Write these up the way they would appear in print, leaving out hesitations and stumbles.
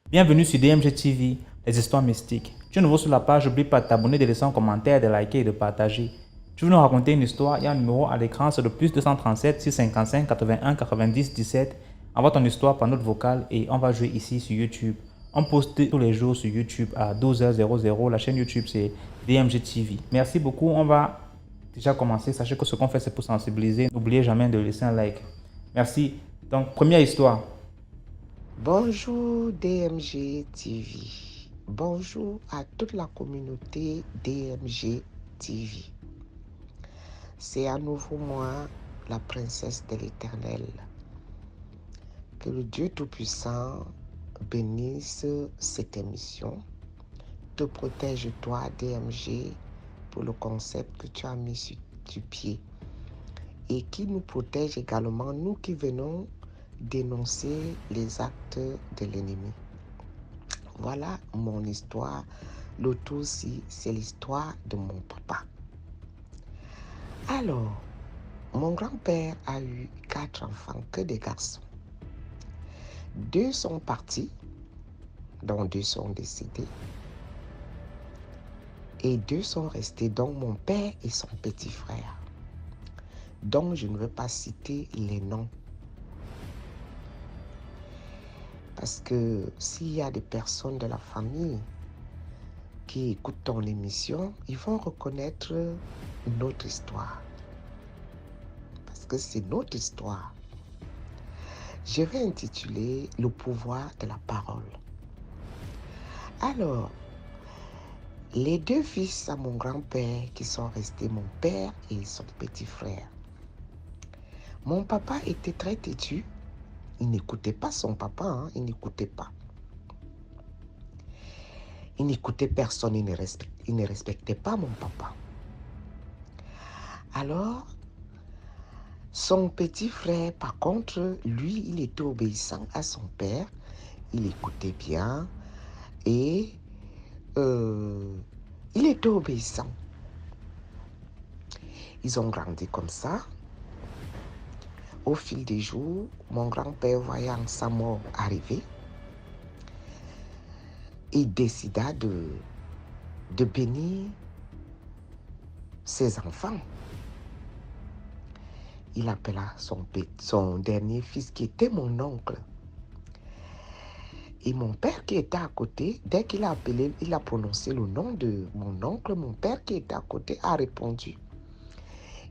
Bienvenue sur DMG TV, les histoires mystiques. Tu es nouveau sur la page, n'oublie pas de t'abonner, de laisser un commentaire, de liker et de partager. Tu veux nous raconter une histoire, il y a un numéro à l'écran, c'est le plus 237 655 81 90 17. Envoie ton histoire par note vocale et on va jouer ici sur YouTube. On poste tous les jours sur YouTube à 12h00. La chaîne YouTube c'est DMG TV. Merci beaucoup, on va déjà commencer. Sachez que ce qu'on fait c'est pour sensibiliser. N'oubliez jamais de laisser un like. Merci. Donc, première histoire. Bonjour DMG TV. Bonjour à toute la communauté DMG TV. C'est à nouveau moi, la princesse de l'Éternel. Que le Dieu Tout-Puissant bénisse cette émission. Te protège toi DMG pour le concept que tu as mis sur pied. Et qui nous protège également, nous qui venons dénoncer les actes de l'ennemi. Voilà mon histoire. L'autre aussi, c'est l'histoire de mon papa. Alors, mon grand-père a eu 4 enfants, que des garçons. 2 sont partis, dont 2 sont décédés. Et 2 sont restés, dont mon père et son petit frère. Donc, je ne veux pas citer les noms. Parce que s'il y a des personnes de la famille qui écoutent ton émission, ils vont reconnaître notre histoire. Parce que c'est notre histoire. Je vais intituler « Le pouvoir de la parole ». Alors, les 2 fils à mon grand-père qui sont restés, mon père et son petit frère. Mon papa était très têtu. Il n'écoutait pas son papa, il n'écoutait pas. Il n'écoutait personne, il ne respectait pas mon papa. Alors, son petit frère, par contre, lui, il était obéissant à son père. Il écoutait bien et il était obéissant. Ils ont grandi comme ça. Au fil des jours, mon grand-père, voyant sa mort arriver, il décida de bénir ses enfants. Il appela son dernier fils qui était mon oncle. Et mon père qui était à côté, dès qu'il a appelé, il a prononcé le nom de mon oncle, mon père qui était à côté a répondu.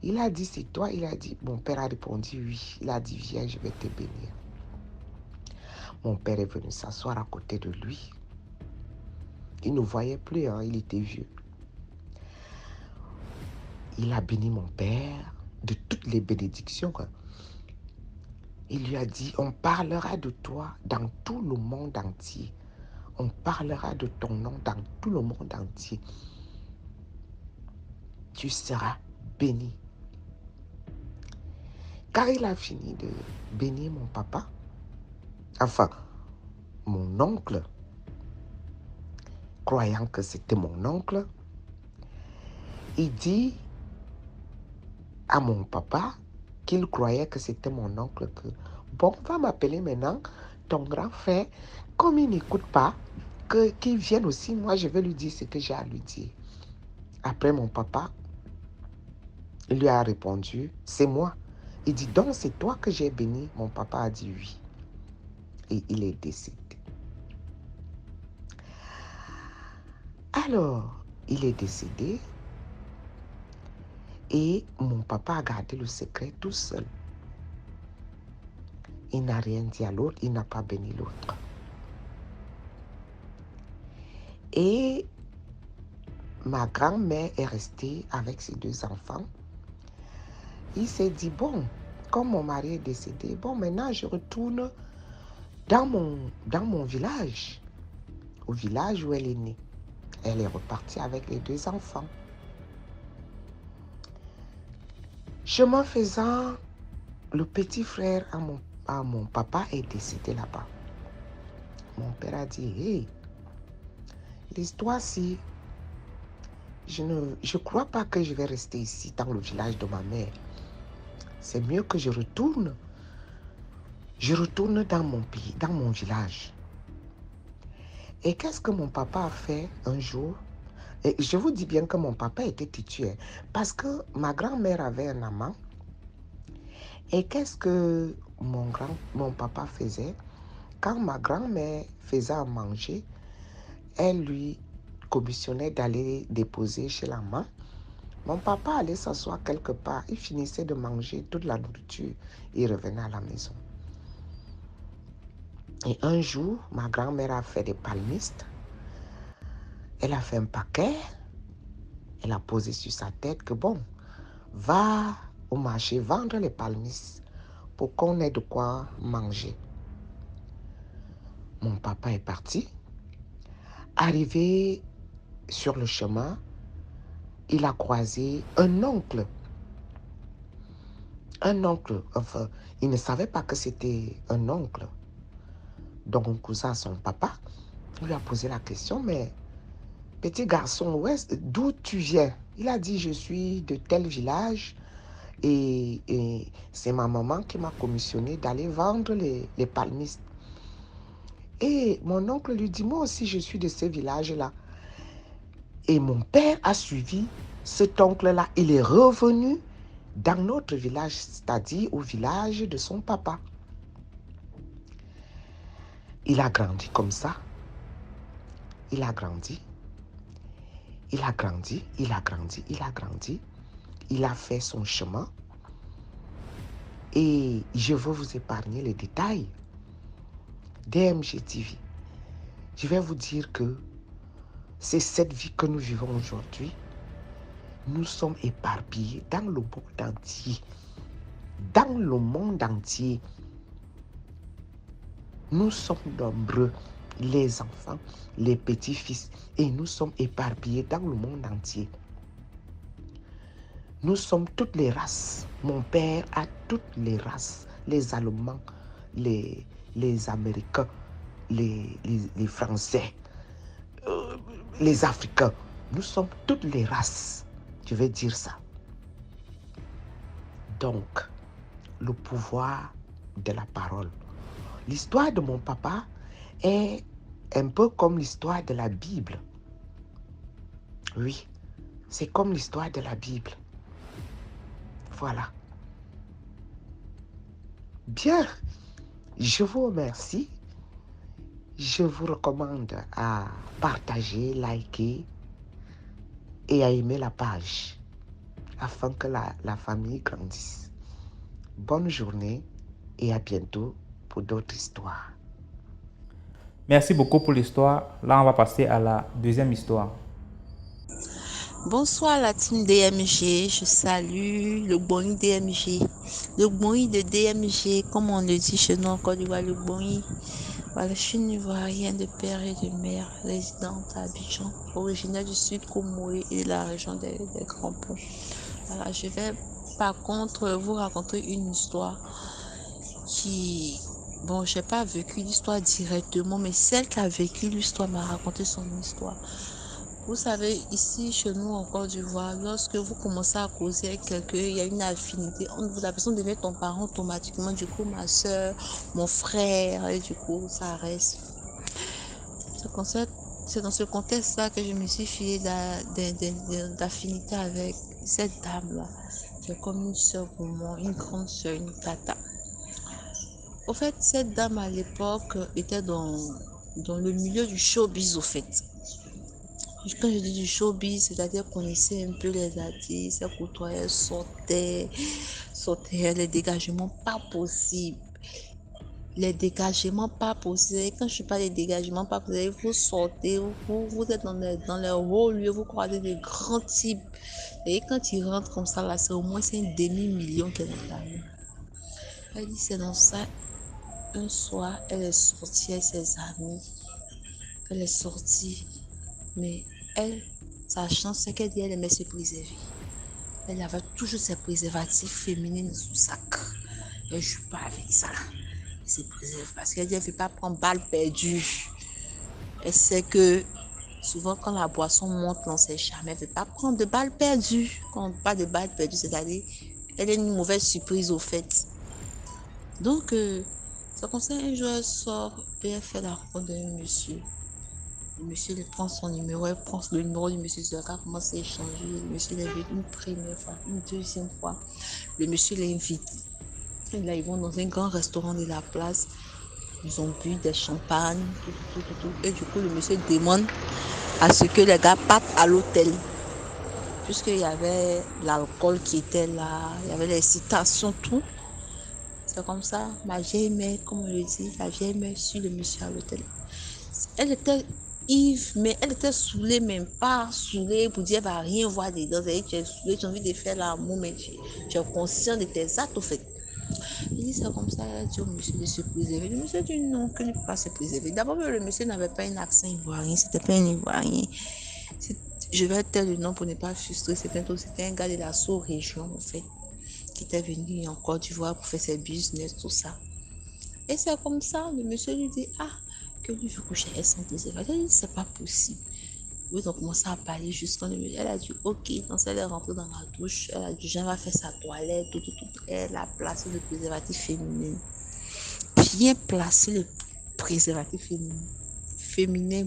Il a dit, c'est toi? Il a dit, mon père a répondu, oui. Il a dit, viens, je vais te bénir. Mon père est venu s'asseoir à côté de lui. Il ne voyait plus, il était vieux. Il a béni mon père de toutes les bénédictions. Il lui a dit, on parlera de toi dans tout le monde entier. On parlera de ton nom dans tout le monde entier. Tu seras béni. Car il a fini de bénir mon papa, enfin, mon oncle, croyant que c'était mon oncle, il dit à mon papa qu'il croyait que c'était mon oncle que, bon, on va m'appeler maintenant ton grand frère, comme il n'écoute pas, qu'il vienne aussi, moi je vais lui dire ce que j'ai à lui dire. Après mon papa, il lui a répondu, c'est moi. Il dit, donc c'est toi que j'ai béni? Mon papa a dit oui. Et il est décédé. Alors, il est décédé et mon papa a gardé le secret tout seul. Il n'a rien dit à l'autre, il n'a pas béni l'autre. Et ma grand-mère est restée avec ses 2 enfants. Il s'est dit, bon, comme mon mari est décédé, bon, maintenant je retourne dans mon village, au village où elle est née. Elle est repartie avec les 2 enfants. Chemin faisant, le petit frère à mon papa est décédé là-bas. Mon père a dit, hey, l'histoire-ci, je ne crois pas que je vais rester ici dans le village de ma mère. c'est mieux que je retourne. Je retourne dans mon pays, dans mon village. Et qu'est-ce que mon papa a fait un jour? Et je vous dis bien que mon papa était têtu, parce que ma grand-mère avait un amant. Et qu'est-ce que mon papa faisait? Quand ma grand-mère faisait à manger, elle lui commissionnait d'aller déposer chez l'amant. Mon papa allait s'asseoir quelque part, il finissait de manger toute la nourriture, il revenait à la maison. Et un jour, ma grand-mère a fait des palmistes. Elle a fait un paquet. Elle a posé sur sa tête que bon, va au marché vendre les palmistes pour qu'on ait de quoi manger. Mon papa est parti. Arrivé sur le chemin, il a croisé un oncle. Un oncle, enfin, il ne savait pas que c'était un oncle. Donc, un cousin à son papa, il lui a posé la question, mais petit garçon, d'où tu viens? Il a dit, je suis de tel village et c'est ma maman qui m'a commissionné d'aller vendre les palmistes. Et mon oncle lui dit, moi aussi je suis de ce village-là. Et mon père a suivi cet oncle-là. Il est revenu dans notre village, c'est-à-dire au village de son papa. Il a grandi comme ça. Il a grandi. Il a grandi, il a grandi, il a grandi. Il a fait son chemin. Et je veux vous épargner les détails. DMG TV. Je vais vous dire que c'est cette vie que nous vivons aujourd'hui. Nous sommes éparpillés dans le monde entier. Dans le monde entier. Nous sommes nombreux, les enfants, les petits-fils, et nous sommes éparpillés dans le monde entier. Nous sommes toutes les races. Mon père a toutes les races. Les Allemands, les Américains, les Français, les Africains. Nous sommes toutes les races. Je vais dire ça. Donc, le pouvoir de la parole. L'histoire de mon papa est un peu comme l'histoire de la Bible. Oui, c'est comme l'histoire de la Bible. Voilà. Bien, je vous remercie. Je vous recommande à partager, liker et à aimer la page afin que la famille grandisse. Bonne journée et à bientôt pour d'autres histoires. Merci beaucoup pour l'histoire. Là, on va passer à la deuxième histoire. Bonsoir la team DMG, je salue le Gbonyi DMG. Le Gbonyi de DMG, comme on le dit chez nous en Côte d'Ivoire, le Gbonyi. Voilà, je suis une Ivoirienne de père et de mère, résidente à Abidjan, originaire du sud Comoé et de la région des Grands Ponts. Voilà, je vais par contre vous raconter une histoire qui... Bon, je n'ai pas vécu l'histoire directement, mais celle qui a vécu l'histoire m'a raconté son histoire. Vous savez, ici, chez nous, en Côte d'Ivoire, lorsque vous commencez à causer avec quelqu'un, il y a une affinité. La personne devient ton parent automatiquement. Du coup, ma soeur, mon frère, et du coup, ça reste. C'est dans ce contexte-là que je me suis fiée d'affinité avec cette dame-là. C'est comme une soeur pour moi, une grande soeur, une tata. Au fait, cette dame, à l'époque, était dans le milieu du showbiz, au fait. Quand je dis du showbiz, c'est-à-dire qu'on connaissait un peu les artistes, elle côtoyait, sortait, les dégagements pas possibles. Les dégagements pas possibles. Quand je parle des dégagements pas possibles, vous sortez, vous êtes dans les hauts lieux, vous croisez des grands types. Et quand ils rentrent comme ça, là, c'est au moins un demi-million qu'elle est là. Elle dit, c'est dans ça. Un soir, elle est sortie avec ses amis. Elle est sortie. Mais elle, sa chance, c'est qu'elle dit qu'elle aimait se préserver. Elle avait toujours ses préservatifs féminines sous sac. Elle ne joue pas avec ça. Elle se préserve parce qu'elle dit qu'elle ne veut pas prendre balle perdue. Elle sait que souvent quand la boisson monte dans ses charmes, elle ne veut pas prendre de balle perdue. Quand on parle de balle perdue, c'est-à-dire Elle est une mauvaise surprise au fait. Donc, c'est comme ça, un jour, elle sort et elle fait la rencontre d'un monsieur. Le monsieur il prend son numéro, elle prend le numéro du monsieur, elle commence à échanger. Le monsieur l'invite une première fois, une deuxième fois. Le monsieur l'invite. Et là, ils vont dans un grand restaurant de la place. Ils ont bu des champagnes, tout. Et du coup, le monsieur demande à ce que les gars partent à l'hôtel. Puisqu'il y avait l'alcool qui était là, il y avait l'excitation, tout. C'est comme ça, ma vieille mère, comme on le dit, la vieille mère suit le monsieur à l'hôtel. Elle était ivre, mais elle était saoulée, même pas saoulée pour dire, elle va rien voir dedans. Elle dit, tu es saoulée, tu as envie de faire l'amour, mais tu es conscient de tes actes, au fait. Elle dit, c'est comme ça, elle a dit au monsieur de se préserver. Le monsieur dit non, qu'il ne peut pas se préserver. D'abord, le monsieur n'avait pas un accent ivoirien, c'était pas un ivoirien. Je vais taire le nom pour ne pas frustrer, c'était un gars de la sous-région, en fait, qui était venu en Côte d'Ivoire pour faire ses business, tout ça. Et c'est comme ça, le monsieur lui dit, que lui veut coucher elle sans préservatif. Elle dit, c'est pas possible. Ils ont commencé à parler jusqu'à le monsieur. Elle a dit, ok, donc elle est rentrée dans la douche, elle a dit, Jean va faire sa toilette, tout. Elle a placé le préservatif féminin. Bien placé le préservatif féminin,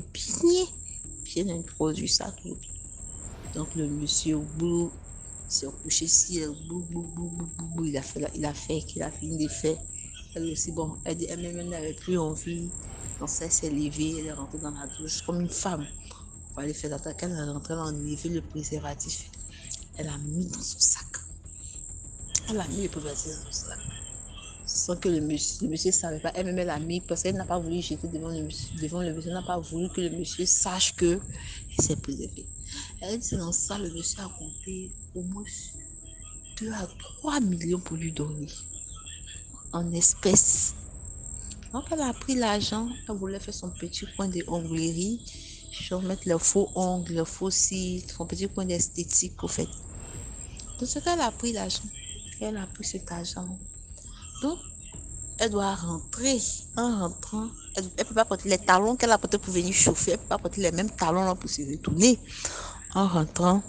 bien introduit ça, tout. Donc le monsieur, au bout, s'est couché ici, il a fait qu'il a fini de faire. Elle aussi, bon, elle-même n'avait plus envie. Donc ça, elle s'est levée, elle est rentrée dans la douche comme une femme. Pour aller faire l'attaque, elle est rentrée, elle a enlevé le préservatif. Elle a mis dans son sac. Elle a mis le préservatif dans son sac. Sans que le monsieur ne savait pas. Elle-même, elle a mis parce qu'elle n'a pas voulu jeter devant le monsieur. Elle n'a pas voulu que le monsieur sache qu'elle s'est préservée. Elle dit, c'est dans ça, le monsieur a compté au moins 2 à 3 millions pour lui donner en espèces. Donc, elle a pris l'argent, elle voulait faire son petit coin d'onglerie, genre mettre les faux ongles, les faux cils, son petit coin d'esthétique, au fait. Donc, ce qu'elle a pris l'argent, elle a pris cet argent. Donc, elle doit rentrer. En rentrant, elle ne peut pas porter les talons qu'elle a portés pour venir chauffer, elle ne peut pas porter les mêmes talons là pour se retourner. En rentrant,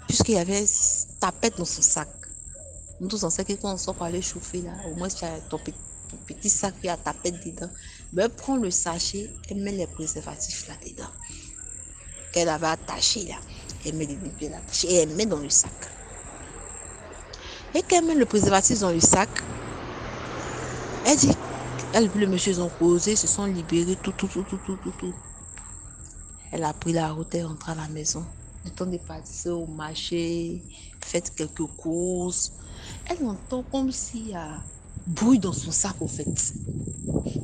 puisqu'il y avait tapette dans son sac, nous tous on sait que quand on sort pour aller chauffer là, au moins tu as ton petit sac qui a tapette dedans. Ben, elle prend le sachet, elle met les préservatifs là dedans qu'elle avait attaché là, elle met les pieds là et elle met dans le sac. Et qu'elle met le préservatif dans le sac, elle dit, le monsieur ils ont causé, se sont libérés, tout. Elle a pris la route, elle rentre à la maison. Le temps de partir au marché, fait quelques courses. Elle entend comme s'il y a bruit dans son sac, au fait.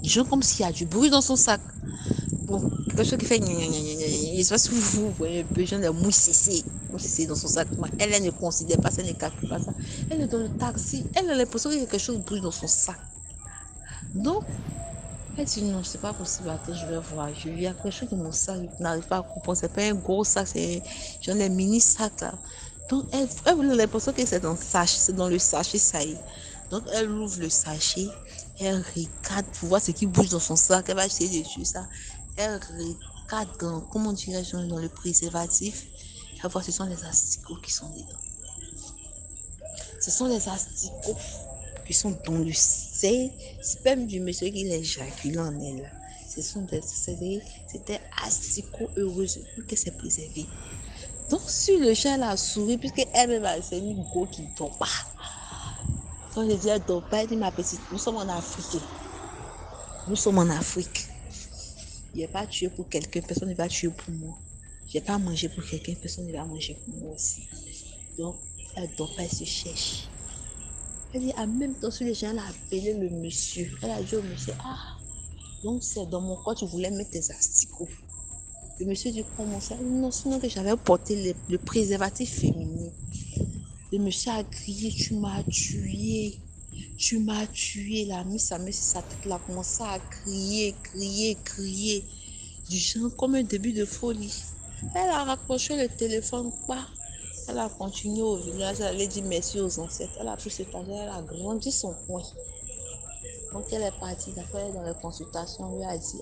Genre comme s'il y a du bruit dans son sac. Bon, quelque chose qui fait je sais pas si vous voyez un peu, genre de mousse dans son sac. Elle ne considère pas ça, elle ne calcule pas ça. Elle est dans le taxi, elle a l'impression qu'il y a quelque chose de bruit dans son sac. Donc, elle dit non, c'est pas possible, attends, je vais voir. Il y a quelque chose dans mon sac, je n'arrive pas à comprendre. C'est pas un gros sac, c'est genre les mini sacs là. Donc, elle a l'impression que c'est dans le sachet, ça y est. Donc, elle ouvre le sachet, elle regarde pour voir ce qui bouge dans son sac. Elle va essayer dessus ça. Elle regarde comment dirais-je, dans le préservatif. Elle voit ce sont les asticots qui sont dedans. Ce sont les asticots qui sont dans le sperme du monsieur qui l'éjacule en elle. C'était asticots heureuse que c'est préservé. Donc, sur le chat, elle a souri, puisqu'elle-même, c'est une go qui ne dort pas. Quand je dis elle ne dort pas, elle dit ma petite, nous sommes en Afrique. Je n'ai pas tué pour quelqu'un, personne ne va tuer pour moi. Je n'ai pas mangé pour quelqu'un, personne ne va manger pour moi aussi. Donc, elle ne dort pas, elle se cherche. Elle dit, en même temps, sur les gens, elle a appelé le monsieur. Elle a dit au monsieur, donc c'est dans mon corps, tu voulais mettre tes asticots. Le monsieur dit, comment ça? Non, sinon que j'avais porté le préservatif féminin. Le monsieur a crié, tu m'as tué. La mis sa main sur sa tête, elle a commencé à crier. Du genre comme un début de folie. Elle a raccroché le téléphone, elle a continué au village, elle a dit merci aux ancêtres. Elle a pris cet argent, elle a grandi son coin. Donc elle est partie, d'après dans les consultations, elle lui a dit,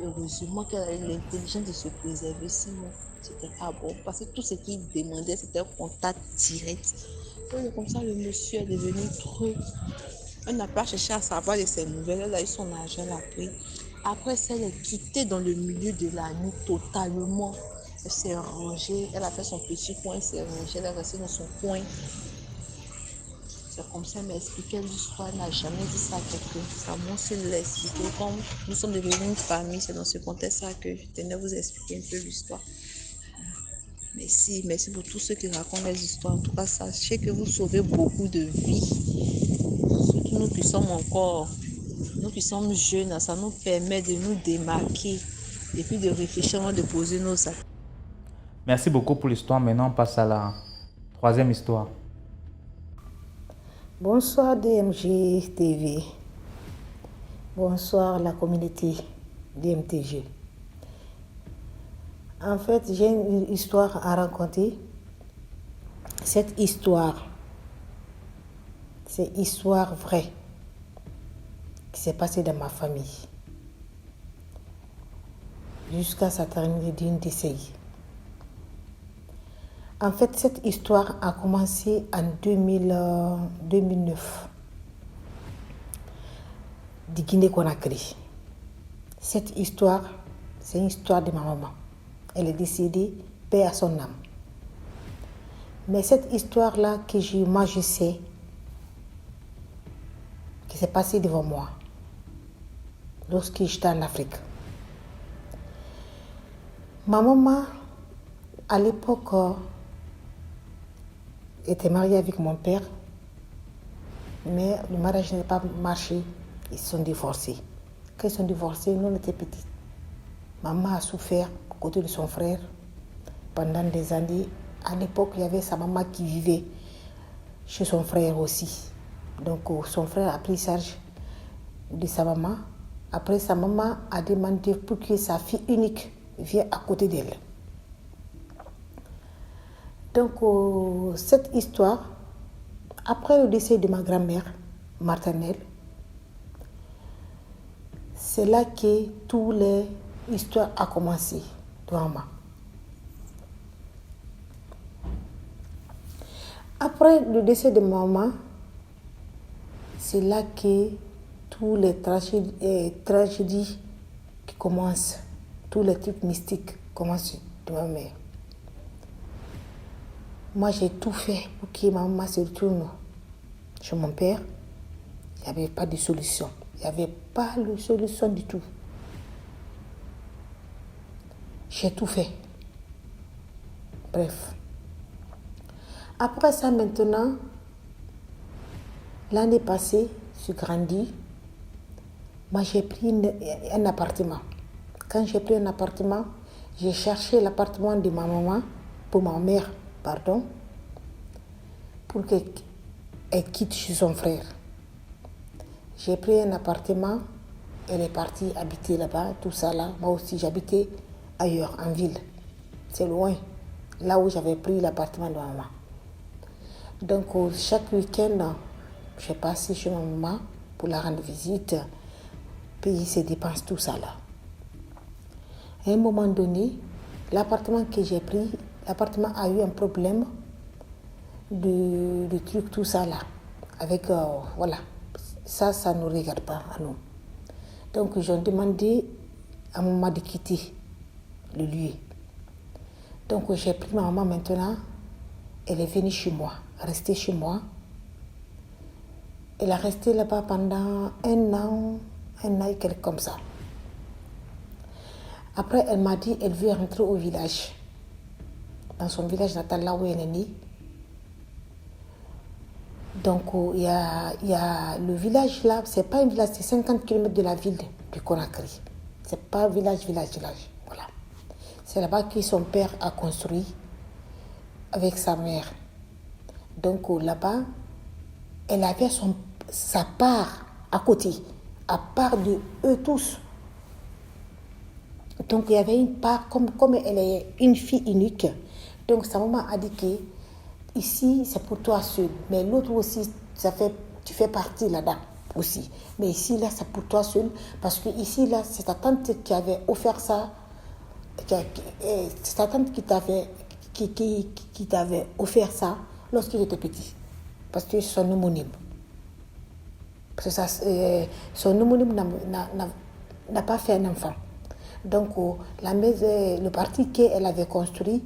heureusement qu'elle a eu l'intelligence de se préserver, sinon c'était pas bon. Parce que tout ce qu'il demandait, c'était un contact direct Et comme ça, le monsieur est devenu trop. Elle n'a pas cherché à savoir de ses nouvelles. Elle a eu son argent, elle a pris. Après, elle est quittée dans le milieu de la nuit totalement. Elle s'est rangée. Elle a fait son petit coin, elle s'est rangée. Elle est restée dans son coin. C'est comme ça qu'elle m'a expliqué l'histoire. Elle n'a jamais dit ça à quelqu'un. Ça m'a aussi l'expliqué. Comme nous sommes devenus une famille, c'est dans ce contexte-là que je tenais à vous expliquer un peu l'histoire. Merci pour tous ceux qui racontent les histoires. En tout cas, sachez que vous sauvez beaucoup de vies. Surtout nous qui sommes jeunes, ça nous permet de nous démarquer et puis de réfléchir avant de poser nos actes. Merci beaucoup pour l'histoire. Maintenant, on passe à la troisième histoire. Bonsoir DMG TV. Bonsoir la communauté DMTG. En fait, j'ai une histoire à raconter. Cette histoire, c'est une histoire vraie qui s'est passée dans ma famille. Jusqu'à sa terminer d'une décès. En fait, cette histoire a commencé en 2009 de Guinée-Conakry. Cette histoire, c'est une histoire de ma maman. Elle est décédée, paix à son âme. Mais cette histoire-là moi je sais, qui s'est passée devant moi, lorsque j'étais en Afrique. Ma maman, à l'époque, était mariée avec mon père, mais le mariage n'a pas marché. Ils se sont divorcés. Quand ils sont divorcés, nous on était petits. Maman a souffert à côté de son frère pendant des années. À l'époque, il y avait sa maman qui vivait chez son frère aussi. Donc son frère a pris charge de sa maman. Après, sa maman a demandé pour que sa fille unique vienne à côté d'elle. Donc cette histoire, après le décès de ma grand-mère maternelle, c'est là que toute l'histoire a commencé devant moi. Après le décès de maman, c'est là que toutes les tragédies qui commencent, tous les trucs mystiques commencent de ma mère. Moi, j'ai tout fait pour que ma maman se retourne chez mon père. Il n'y avait pas de solution. Il n'y avait pas de solution du tout. J'ai tout fait. Bref. Après ça, maintenant, l'année passée, je suis grandi. Moi, j'ai pris un appartement. Quand j'ai pris un appartement, j'ai cherché l'appartement de ma maman, pour ma mère, pardon, pour qu'elle quitte chez son frère. J'ai pris un appartement, elle est partie habiter là-bas, tout ça là. Moi aussi, j'habitais ailleurs, en ville. C'est loin, là où j'avais pris l'appartement de ma maman. Donc, chaque week-end, j'ai passé chez ma maman pour la rendre visite, payer ses dépenses, tout ça là. À un moment donné, l'appartement que j'ai pris, l'appartement a eu un problème de trucs, tout ça là. Avec, voilà, ça ne nous regarde pas à nous. Donc, j'ai demandé à ma maman de quitter le lieu. Donc, j'ai pris ma maman maintenant, elle est venue chez moi, restée chez moi. Elle a resté là-bas pendant un an et quelque comme ça. Après, elle m'a dit qu'elle veut rentrer au village, dans son village natal, là où elle est née. Donc, il y a le village là, c'est pas un village, c'est 50 km de la ville de Conakry. C'est pas village. Voilà. C'est là-bas que son père a construit avec sa mère. Donc, là-bas, elle avait sa part à côté, à part de eux tous. Donc, il y avait une part, comme elle est une fille unique. Donc, sa maman a dit que ici, c'est pour toi seul. Mais l'autre aussi, tu fais partie là-dedans aussi. Mais ici, là, c'est pour toi seul. Parce que ici, là, c'est ta tante qui avait offert ça. C'est ta tante qui t'avait offert ça lorsque j'étais petit. parce que c'est son homonyme. Parce que son homonyme n'a pas fait un enfant. Donc, le parti qu'elle avait construit,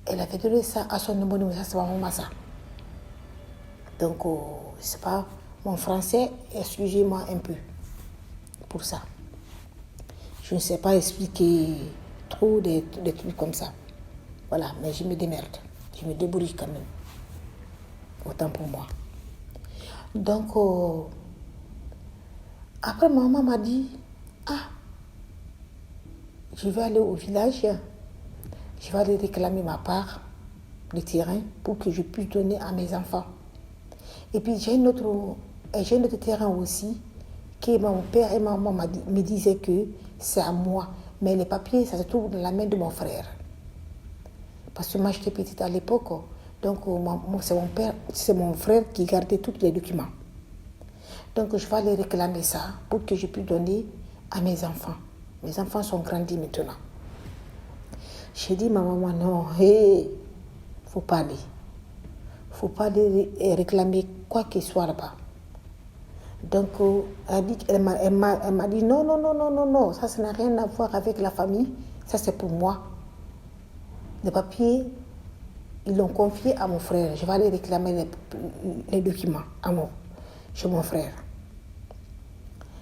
elle avait donné ça à son homonyme, ça c'est vraiment ça. Donc, c'est pas mon français, excusez-moi un peu pour ça. Je ne sais pas expliquer trop des trucs comme ça. Voilà, mais je me démerde. Je me débrouille quand même. Autant pour moi. Donc, après, maman m'a dit, je vais aller au village, je vais aller réclamer ma part de terrain pour que je puisse donner à mes enfants. Et puis, j'ai un autre terrain aussi, que mon père et ma maman me disaient que c'est à moi. Mais les papiers, ça se trouve dans la main de mon frère. Parce que moi, j'étais petite à l'époque. Donc, c'est mon frère qui gardait tous les documents. Donc, je vais aller réclamer ça pour que je puisse donner à mes enfants. Mes enfants sont grandis maintenant. J'ai dit, ma maman, non, faut pas aller. Faut pas aller réclamer quoi qu'il soit là-bas. Donc, elle m'a dit, non, ça n'a rien à voir avec la famille, ça c'est pour moi. Les papiers, ils l'ont confié à mon frère. Je vais aller réclamer les documents chez mon frère.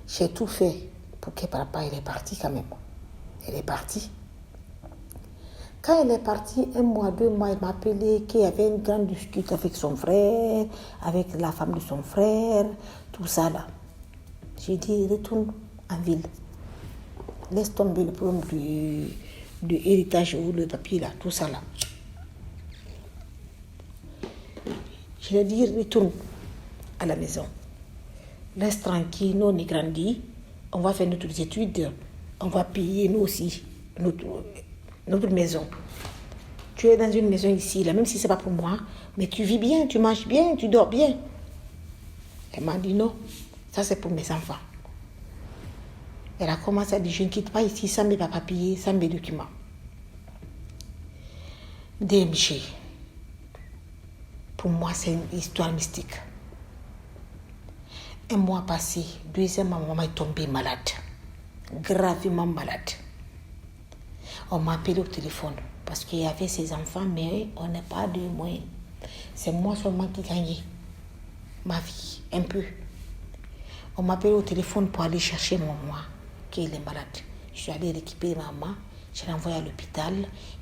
J'ai tout fait pour que papa il est parti quand même. Elle est partie. Quand elle est partie, 1 mois, 2 mois, elle m'a appelé qu'il y avait une grande discussion avec son frère, avec la femme de son frère, tout ça là. J'ai dit, retourne en ville. Laisse tomber le problème de héritage ou le papier là, tout ça là. Je lui ai dit, retourne à la maison. Laisse tranquille, nous on est grandis, on va faire notre études, on va payer nous aussi notre maison. Tu es dans une maison ici, là, même si c'est pas pour moi, mais tu vis bien, tu manges bien, tu dors bien. Elle m'a dit non, ça c'est pour mes enfants. Elle a commencé à dire, je ne quitte pas ici sans mes papiers, sans mes documents. DMG, pour moi c'est une histoire mystique. 1 mois passé, 2e, ma maman est tombée malade, gravement malade. On m'a appelé au téléphone parce qu'il y avait ses enfants, mais on n'a pas de moyens. C'est moi seulement qui gagnais ma vie, un peu. On m'a appelé au téléphone pour aller chercher mon maman, qui est malade. Je suis allée récupérer ma maman, je l'ai envoyée à l'hôpital,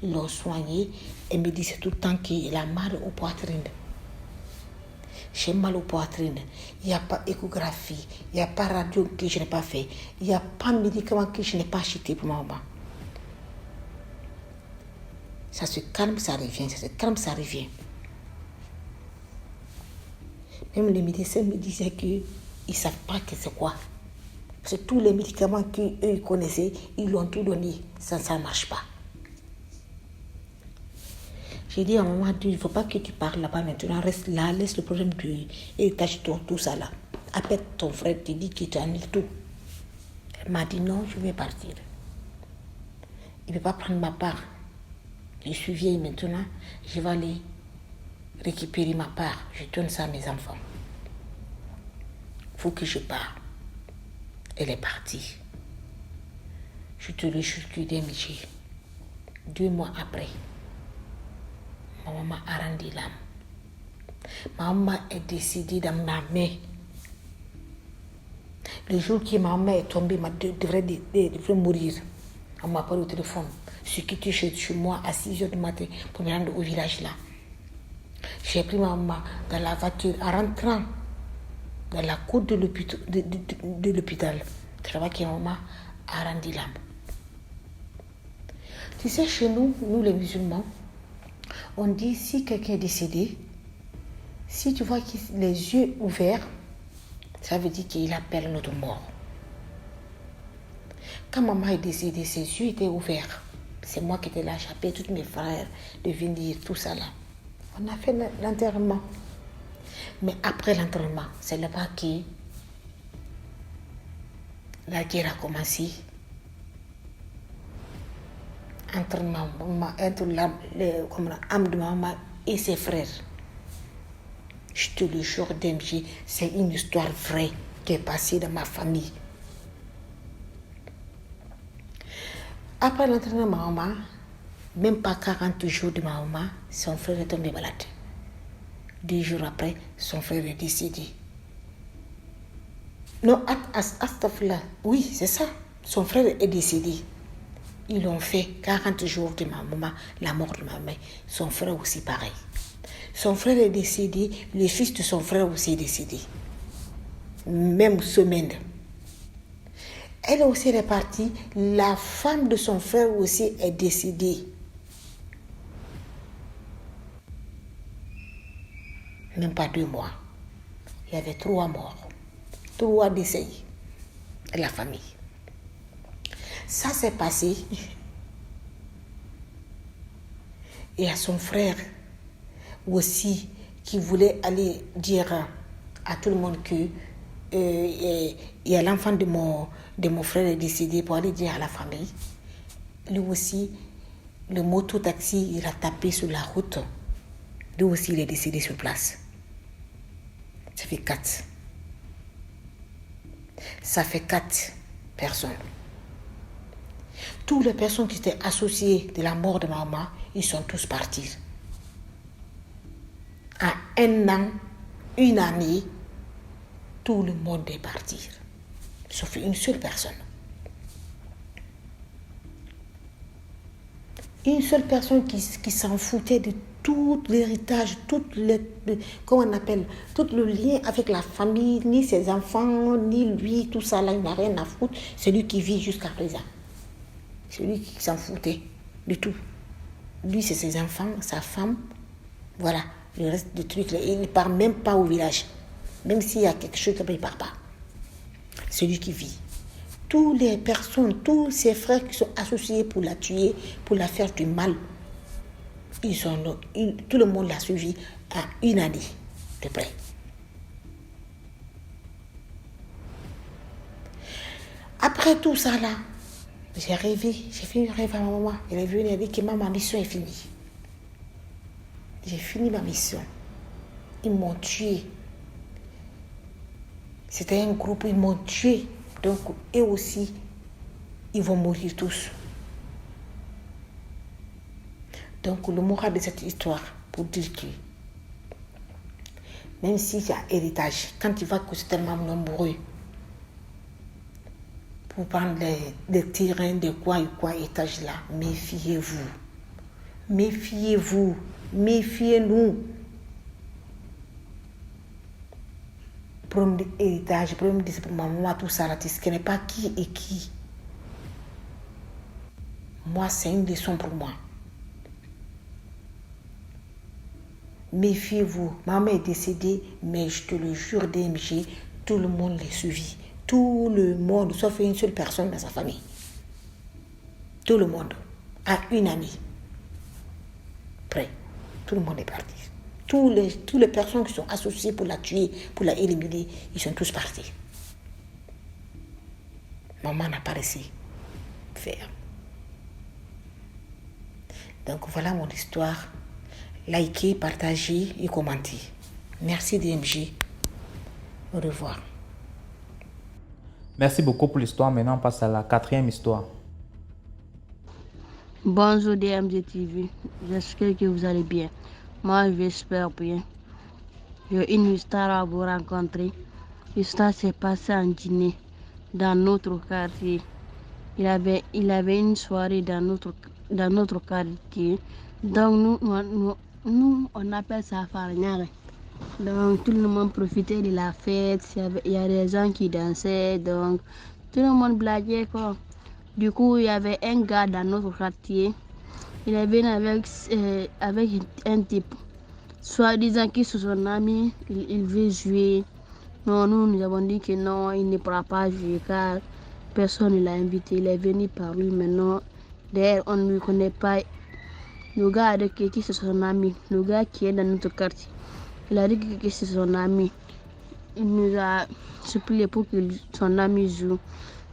ils l'ont soignée. Elle me disait tout le temps qu'il a mal aux poitrines. J'ai mal aux poitrines. Il n'y a pas échographie, il n'y a pas radio que je n'ai pas fait, il n'y a pas de médicament que je n'ai pas acheté pour ma maman. Ça se calme, ça revient, ça se calme, ça revient. Même les médecins me disaient qu'ils ne savent pas que c'est quoi. Parce que tous les médicaments qu'ils connaissaient, ils l'ont tout donné. Ça ne marche pas. J'ai dit à maman, il ne faut pas que tu parles là-bas maintenant. Reste là, laisse le problème de héritage, tout ça là. Appelle ton frère, te dit qu'il t'annule tout. Elle m'a dit non, je vais partir. Il ne peut pas prendre ma part. Je suis vieille maintenant, je vais aller récupérer ma part. Je donne ça à mes enfants. Il faut que je parte. Elle est partie. Je te le jure que DMG. 2 mois après, ma maman a rendu l'âme. Ma maman est décédée dans ma main. Le jour que ma maman est tombée, elle devrait mourir. On m'a parlé au téléphone. Je suis quittée chez moi à 6h du matin pour me rendre au village là. J'ai pris ma maman dans la voiture en rentrant dans la cour de l'hôpital. Je vois que ma maman a rendu l'âme. Tu sais, chez nous les musulmans, on dit si quelqu'un est décédé, si tu vois les yeux ouverts, ça veut dire qu'il appelle notre mort. Quand maman est décédée, ses yeux étaient ouverts. C'est moi qui étais là, j'appelais tous mes frères de venir, tout ça là. On a fait l'enterrement. Mais après l'enterrement, c'est là-bas que la guerre a commencé. Entre l'âme de ma maman et ses frères. Je te le jure, DMG, c'est une histoire vraie qui est passée dans ma famille. Après l'entraînement de ma maman, même pas 40 jours de ma maman, son frère est tombé malade. 10 jours après, son frère est décédé. Non, astafurlah, oui, c'est ça. Son frère est décédé. Ils ont fait 40 jours de ma maman, la mort de ma mère. Son frère aussi pareil. Son frère est décédé, le fils de son frère aussi est décédé. Même semaine. Elle aussi est partie, la femme de son frère aussi est décédée. Même pas 2 mois. Il y avait 3 morts, 3 décès de la famille. Ça s'est passé. Et à son frère aussi, qui voulait aller dire à tout le monde que il y a l'enfant de mon frère est décédé, pour aller dire à la famille. Lui aussi, le moto-taxi, il a tapé sur la route. Lui aussi, il est décédé sur place. Ça fait 4. Ça fait 4 personnes. Toutes les personnes qui étaient associées de la mort de ma maman, ils sont tous partis. À 1 an, 1 année, tout le monde est parti. Sauf une seule personne. Une seule personne qui s'en foutait de tout l'héritage, tout le lien avec la famille, ni ses enfants, ni lui, tout ça là, il n'a rien à foutre. C'est lui qui vit jusqu'à présent. C'est lui qui s'en foutait de tout. Lui, c'est ses enfants, sa femme. Voilà, le reste du truc, là, il ne part même pas au village. Même s'il y a quelque chose, il ne part pas. C'est lui qui vit. Toutes les personnes, tous ses frères qui sont associés pour la tuer, pour la faire du mal, tout le monde l'a suivi à 1 année de près. Après tout ça là, j'ai fini de rêver à ma maman. Elle est venue et elle a dit que ma mission est finie. J'ai fini ma mission. Ils m'ont tué. C'était un groupe, ils m'ont tué. Donc, eux aussi, ils vont mourir tous. Donc, le moral de cette histoire, pour dire que, même s'il y a héritage, quand tu vas que c'est tellement nombreux, pour prendre les terrains de quoi et quoi étage là, méfiez-vous. Méfiez-vous. Méfiez-nous. Problème d'héritage, problème de pour ma maman, tout ça là, tu ne connais pas qui est qui. Moi, c'est une leçon pour moi. Méfiez-vous. Maman est décédée, mais je te le jure, DMG, tout le monde l'a suivi. Tout le monde, sauf une seule personne dans sa famille. Tout le monde, à 1 année. Près. Tout le monde est parti. Toutes les personnes qui sont associées pour la tuer, pour la éliminer, ils sont tous partis. Maman n'a pas réussi à faire. Donc voilà mon histoire. Likez, partagez et commentez. Merci DMG. Au revoir. Merci beaucoup pour l'histoire. Maintenant, on passe à la 4e histoire. Bonjour DMG TV. J'espère que vous allez bien. Moi, j'espère bien. J'ai une histoire à vous rencontrer. L'histoire s'est passée en Guinée, dans notre quartier. Il avait une soirée dans notre quartier. Donc, nous on appelle ça Farniare. Donc, tout le monde profitait de la fête. Il y a des gens qui dansaient. Donc, tout le monde blaguait, quoi. Du coup, il y avait un gars dans notre quartier. Il est venu avec un type. Soit disant que c'est son ami, il veut jouer. Non, nous avons dit que non, il ne pourra pas jouer car personne ne l'a invité. Il est venu par lui maintenant. D'ailleurs, on ne le connaît pas. Le gars a dit que c'est son ami. Le gars qui est dans notre quartier. Il a dit que c'est son ami. Il nous a supplié pour que son ami joue.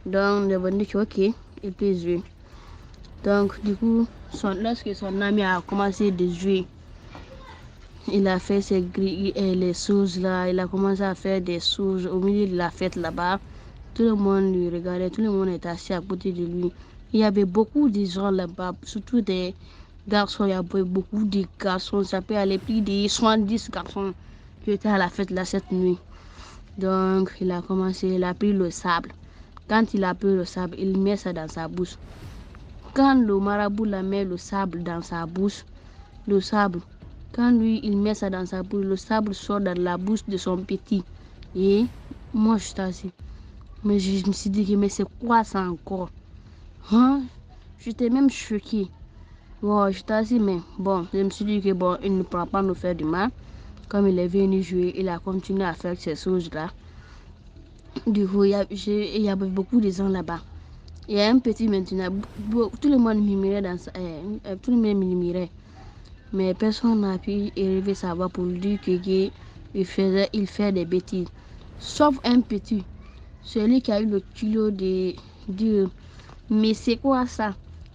Donc, nous avons dit que ok, il peut jouer. Donc, du coup, lorsque son ami a commencé de jouer, Il a fait ses grilles et les choses là. Il a commencé à faire des choses au milieu de la fête là-bas. Tout le monde lui regardait, tout le monde était assis à côté de lui. Il y avait beaucoup de gens là-bas, surtout des garçons. Il y avait beaucoup de garçons. Ça peut aller plus de 70 garçons qui étaient à la fête là cette nuit. Donc, il a commencé, il a pris le sable. Quand il a pris le sable, il met ça dans sa bouche. Quand le marabout la met le sable dans sa bouche, le sable, quand lui, il met ça dans sa bouche, le sable sort dans la bouche de son petit. Et moi, je suis assis. Mais je me suis dit, mais c'est quoi ça encore? Hein? J'étais même choquée. Bon, j'étais assis, mais bon, je me suis dit que bon, il ne pourra pas nous faire du mal. Comme il est venu jouer, il a continué à faire ces choses-là. Du coup, il y avait beaucoup de gens là-bas. Il y a un petit maintenant, tout le monde murmurait tout le monde murmurait. Mais personne n'a pu élever sa voix pour lui dire qu'il fait des bêtises. Sauf un petit, celui qui a eu le culot de dire, mais c'est quoi ça?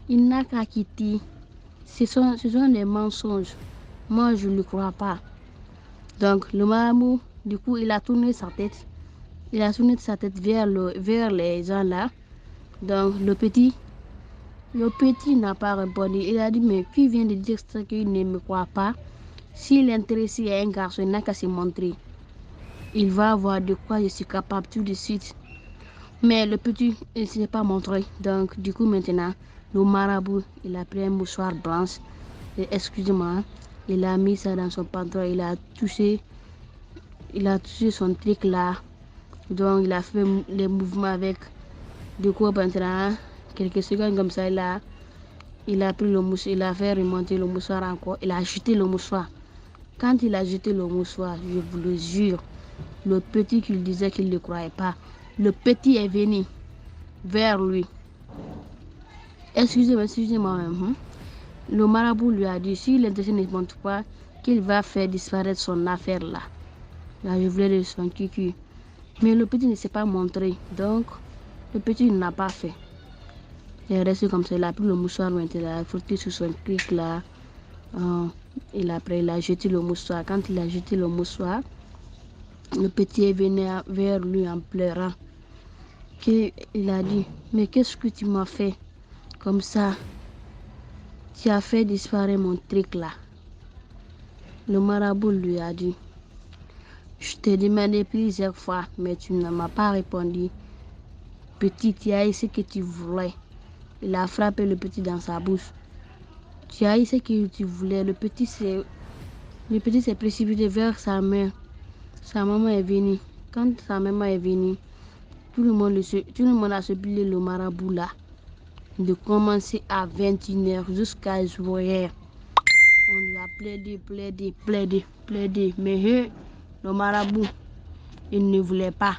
Il n'a qu'à quitter. Ce sont des mensonges. Moi, je ne le crois pas. Donc, le marabout, du coup, il a tourné sa tête. Il a tourné sa tête vers les gens là. Donc, le petit n'a pas répondu. Il a dit, mais qui vient de dire ça qu'il ne me croit pas? S'il est intéressé à un garçon, il n'a qu'à se montrer. Il va voir de quoi je suis capable tout de suite. Mais le petit, il ne s'est pas montré. Donc, du coup, maintenant, le marabout, il a pris un mouchoir blanc. Excusez-moi, il a mis ça dans son pantalon. Il a touché son truc là. Donc, il a fait les mouvements avec. Du coup, maintenant, quelques secondes comme ça, il a pris le mouchoir, il a fait remonter le mouchoir encore. Il a jeté le mouchoir. Quand il a jeté le mouchoir, je vous le jure, le petit qu'il disait qu'il ne croyait pas, le petit est venu vers lui. Excusez-moi même. Le marabout lui a dit, si l'intention ne montre pas, qu'il va faire disparaître son affaire là. Là, je voulais de son kiki. Mais le petit ne s'est pas montré. Donc, le petit n'a pas fait. Il est resté comme ça. Il a pris le mouchoir maintenant. Il a frotté sur son cric là. Il a jeté le mouchoir. Quand il a jeté le mouchoir, le petit est venu vers lui en pleurant. Il a dit, mais qu'est-ce que tu m'as fait? Comme ça, tu as fait disparaître mon truc là. Le marabout lui a dit, je t'ai demandé plusieurs fois, mais tu ne m'as pas répondu. Petit, tu as eu ce que tu voulais. Il a frappé le petit dans sa bouche. Tu as eu ce que tu voulais. Le petit s'est précipité vers sa mère. Sa maman est venue. Quand sa maman est venue, tout le monde a supplié le marabout là de commencer à 21h jusqu'à juillet. On lui a plaidé. Mais le marabout, il ne voulait pas.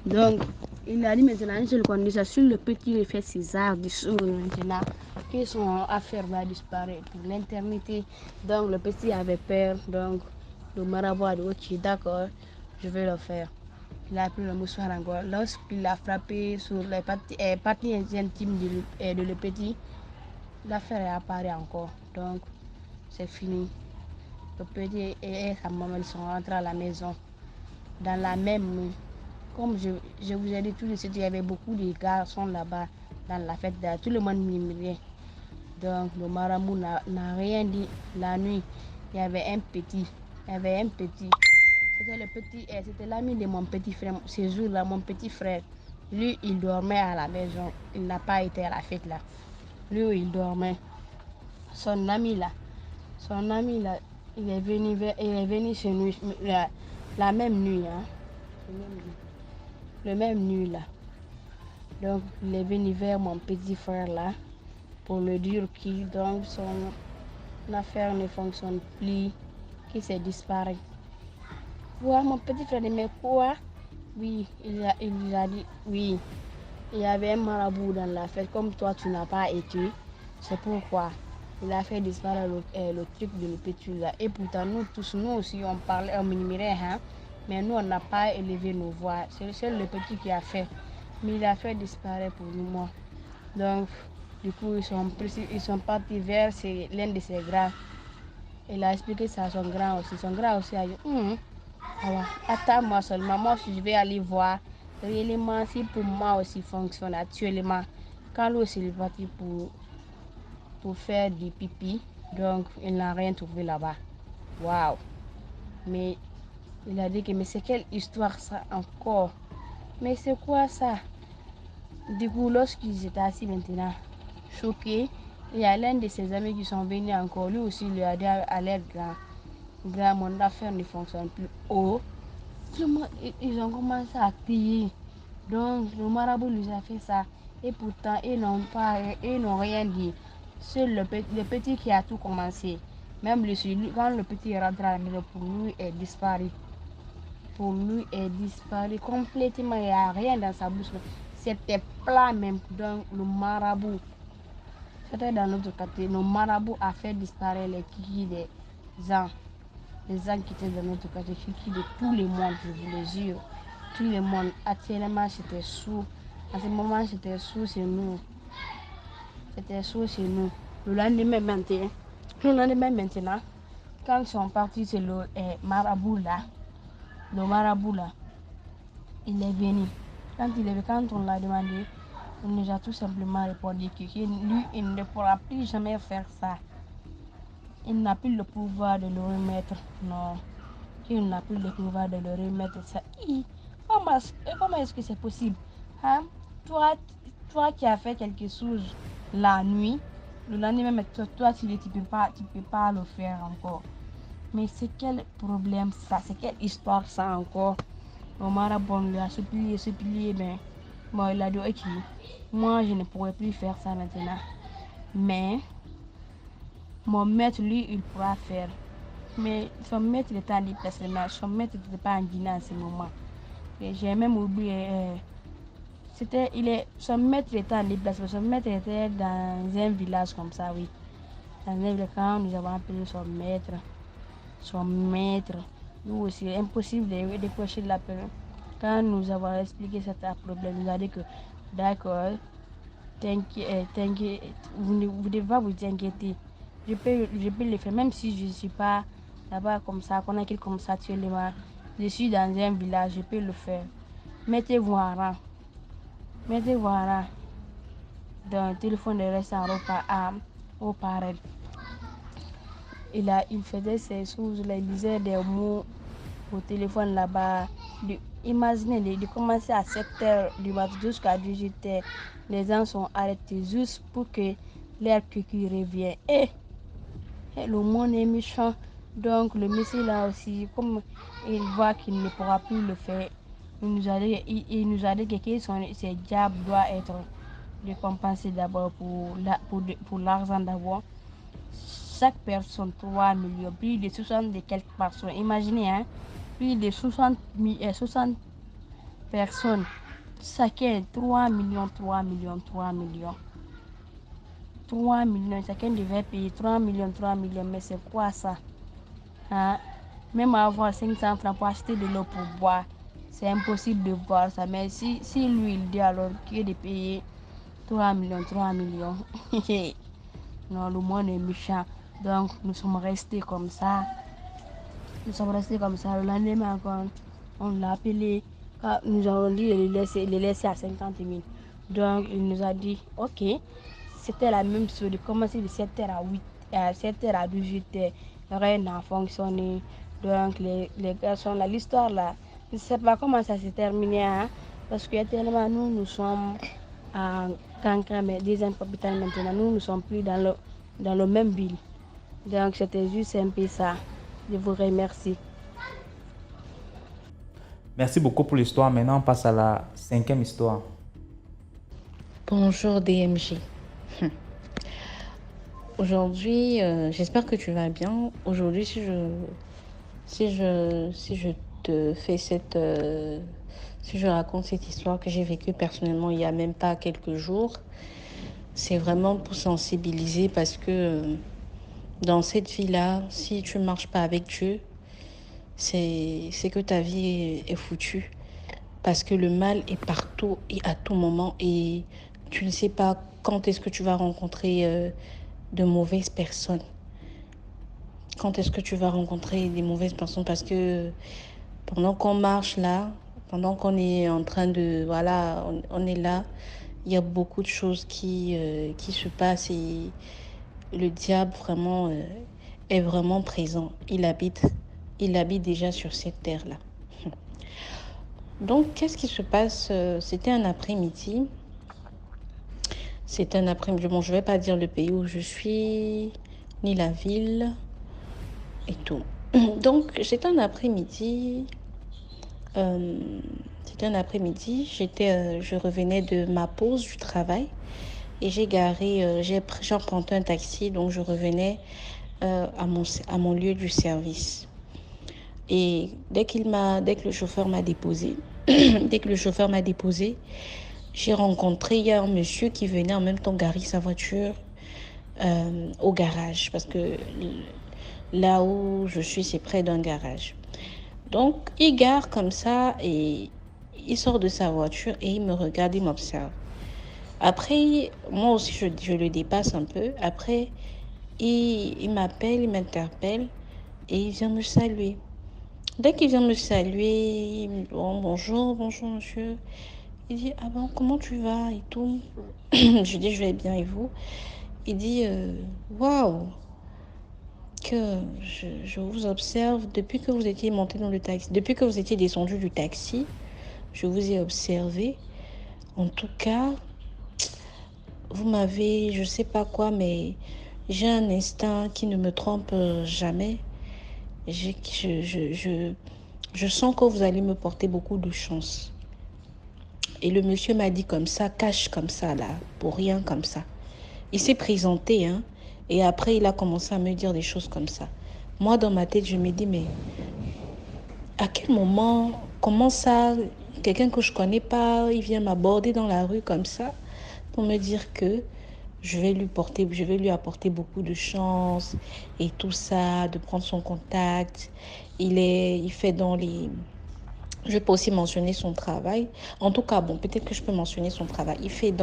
Donc, il a dit maintenant une seule condition, si le petit fait ses arts du jour maintenant, que son affaire va disparaître pour l'éternité. Donc, le petit avait peur. Donc, le marabout a dit, ok, d'accord, je vais le faire. Il a pris le mouchoir encore. Lorsqu'il a frappé sur les parties intimes de le petit, l'affaire est apparue encore. Donc, c'est fini. Le petit et sa maman ils sont rentrés à la maison dans la même nuit. Comme je vous ai dit tout de suite, il y avait beaucoup de garçons là-bas dans la fête. Tout le monde murmurait. Donc, le marabout n'a rien dit. La nuit, il y avait un petit. C'était l'ami de mon petit frère. Ce jour-là, mon petit frère, lui, il dormait à la maison. Il n'a pas été à la fête là. Lui, il dormait. Son ami là, il est venu chez nous la même nuit. Hein. Le même nuit là. Donc, il est venu vers mon petit frère là pour le dire que donc son affaire ne fonctionne plus, qu'il s'est disparu. Voilà, mon petit frère dit, mais quoi? Oui, il a dit, oui, il y avait un marabout dans la fête, comme toi tu n'as pas été, c'est pourquoi il a fait disparaître le truc de le petit là. Et pourtant, nous aussi, on parlait, on murmurait, hein, mais nous, on n'a pas élevé nos voix. C'est le petit qui a fait, mais il a fait disparaître pour moi. Donc, du coup, ils sont partis vers l'un de ses grands. Il a expliqué ça à son grand aussi. Son grand aussi a dit, attends-moi seulement, moi aussi je vais aller voir réellement si pour moi aussi fonctionne actuellement. Quand lui aussi il est parti pour faire du pipi, donc il n'a rien trouvé là-bas. Waouh! Mais il a dit que mais c'est quelle histoire ça encore? Mais c'est quoi ça? Du coup, lorsqu'ils étaient assis maintenant, choqués, il y a l'un de ses amis qui sont venus encore. Lui aussi, il lui a dit à l'air grand, mon affaire ne fonctionne plus. Oh, ils ont commencé à crier. Donc, le marabout lui a fait ça. Et pourtant, ils n'ont rien dit. C'est le petit qui a tout commencé. Même quand le petit est rentré à la maison, pour lui, est disparu. Pour lui, est disparu complètement. Il n'y a rien dans sa bouche. C'était plat même. Donc, le marabout, c'était dans notre quartier. Le marabout a fait disparaître les kikis des gens. Les gens qui étaient dans notre quartier, kikis de tout le monde, je vous le jure. Tout le monde. Actuellement, j'étais sous. À ce moment, j'étais sous chez nous. C'était sous chez nous. Le lendemain maintenant, quand ils sont partis, c'est le marabout là. Le marabout là, il est venu. Quand on l'a demandé, il nous a tout simplement répondu que lui, il ne pourra plus jamais faire ça. Il n'a plus le pouvoir de le remettre. Non, il n'a plus le pouvoir de le remettre. Ça. Comment est-ce que c'est possible? Hein? Toi qui as fait quelque chose la nuit, le lendemain, mais toi tu ne peux pas le faire encore. Mais c'est quel problème ça? C'est quelle histoire ça encore? Le marabout lui a supplié, mais bon, il a dit ok, moi je ne pourrais plus faire ça maintenant. Mais mon maître, lui, il pourra faire. Mais son maître était en déplacement, son maître n'était pas en Guinée en ce moment. Et j'ai même oublié, son maître était en déplacement, son maître était dans un village comme ça, oui. Dans un village, quand nous avons appelé son maître, nous aussi, impossible de décrocher l'appel. Quand nous avons expliqué cet problème, il nous a dit que d'accord, vous ne devez pas vous inquiéter. Je peux le faire, même si je ne suis pas là-bas comme ça, qu'on a quelque comme ça actuellement. Je suis dans un village, je peux le faire. Mettez-vous en rang. Mettez-vous en rang. Dans le téléphone de reste en haut-parleur. Il faisait ses choses, il disait des mots au téléphone là-bas. Imaginez, de commencer à 7h du matin jusqu'à 18h. Les gens sont arrêtés juste pour que l'air qui revienne. Et le monde est méchant. Donc le monsieur là aussi, comme il voit qu'il ne pourra plus le faire, il nous a dit que ces diables doivent être récompensés d'abord pour l'argent d'abord. Chaque personne, 3 millions, plus de 60 de quelques personnes. Imaginez, hein, plus de 60 personnes. Chacun 3 millions, 3 millions, 3 millions. 3 millions, chacun devait payer 3 millions, 3 millions. Mais c'est quoi ça? Hein? Même avoir 500 francs pour acheter de l'eau pour boire, c'est impossible de voir ça. Mais si lui, il dit alors qu'il est de payer 3 millions, 3 millions. Non, le monde est méchant. Donc, nous sommes restés comme ça. Le lendemain encore, on l'a appelé. Quand nous avons dit de le laisser à 50 000. Donc, il nous a dit, ok, c'était la même chose. De commencer de 7h à 7h à 18h. Rien n'a fonctionné. Donc, les garçons, là, l'histoire là, je ne sais pas comment ça s'est terminé. Hein, parce que tellement nous sommes à Cancun, mais deuxième capitale maintenant. Nous ne sommes plus dans le même ville. Donc, c'était juste un peu ça. Je vous remercie. Merci beaucoup pour l'histoire. Maintenant, on passe à la 5e histoire. Bonjour DMJ. Aujourd'hui, j'espère que tu vas bien. Aujourd'hui, si je te fais si je raconte cette histoire que j'ai vécue personnellement il n'y a même pas quelques jours, c'est vraiment pour sensibiliser parce que dans cette vie-là, si tu ne marches pas avec Dieu, c'est que ta vie est foutue. Parce que le mal est partout et à tout moment et tu ne sais pas quand est-ce que tu vas rencontrer de mauvaises personnes. quand est-ce que tu vas rencontrer des mauvaises personnes? Parce que pendant qu'on marche là, pendant qu'on est en train de... Voilà, on est là, il y a beaucoup de choses qui se passent et le diable vraiment est vraiment présent. Il habite déjà sur cette terre-là. Donc, qu'est-ce qui se passe? C'était un après-midi. C'est un après-midi. Bon, je ne vais pas dire le pays où je suis, ni la ville et tout. Donc, c'était un après-midi. C'était un après-midi. Je revenais de ma pause du travail et j'ai emprunté un taxi. Donc, je revenais à mon lieu du service. Et dès que le chauffeur m'a déposé, j'ai rencontré, il y a un monsieur qui venait en même temps garer sa voiture au garage. Parce que là où je suis, c'est près d'un garage. Donc, il gare comme ça et il sort de sa voiture et il me regarde, il m'observe. Après, moi aussi, je le dépasse un peu. Après, il m'appelle, il m'interpelle et il vient me saluer. Dès qu'il vient me saluer, il me dit oh, bonjour monsieur. Il dit ah bon, comment tu vas et tout. Je dis je vais bien et vous. Il dit waouh, que je vous observe depuis que vous étiez monté dans le taxi, depuis que vous étiez descendu du taxi, je vous ai observé. En tout cas, vous m'avez, je sais pas quoi, mais j'ai un instinct qui ne me trompe jamais. Je, je, je, je, je sens que vous allez me porter beaucoup de chance. Et le monsieur m'a dit comme ça, cache comme ça, là, pour rien comme ça. Il s'est présenté, hein, et après, il a commencé à me dire des choses comme ça. Moi, dans ma tête, je me dis, mais à quel moment, comment ça, quelqu'un que je connais pas, il vient m'aborder dans la rue comme ça, pour me dire que je vais lui apporter beaucoup de chance et tout ça, de prendre son contact. Il fait dans les... Je peux aussi mentionner son travail. En tout cas, bon, peut-être que je peux mentionner son travail. Il fait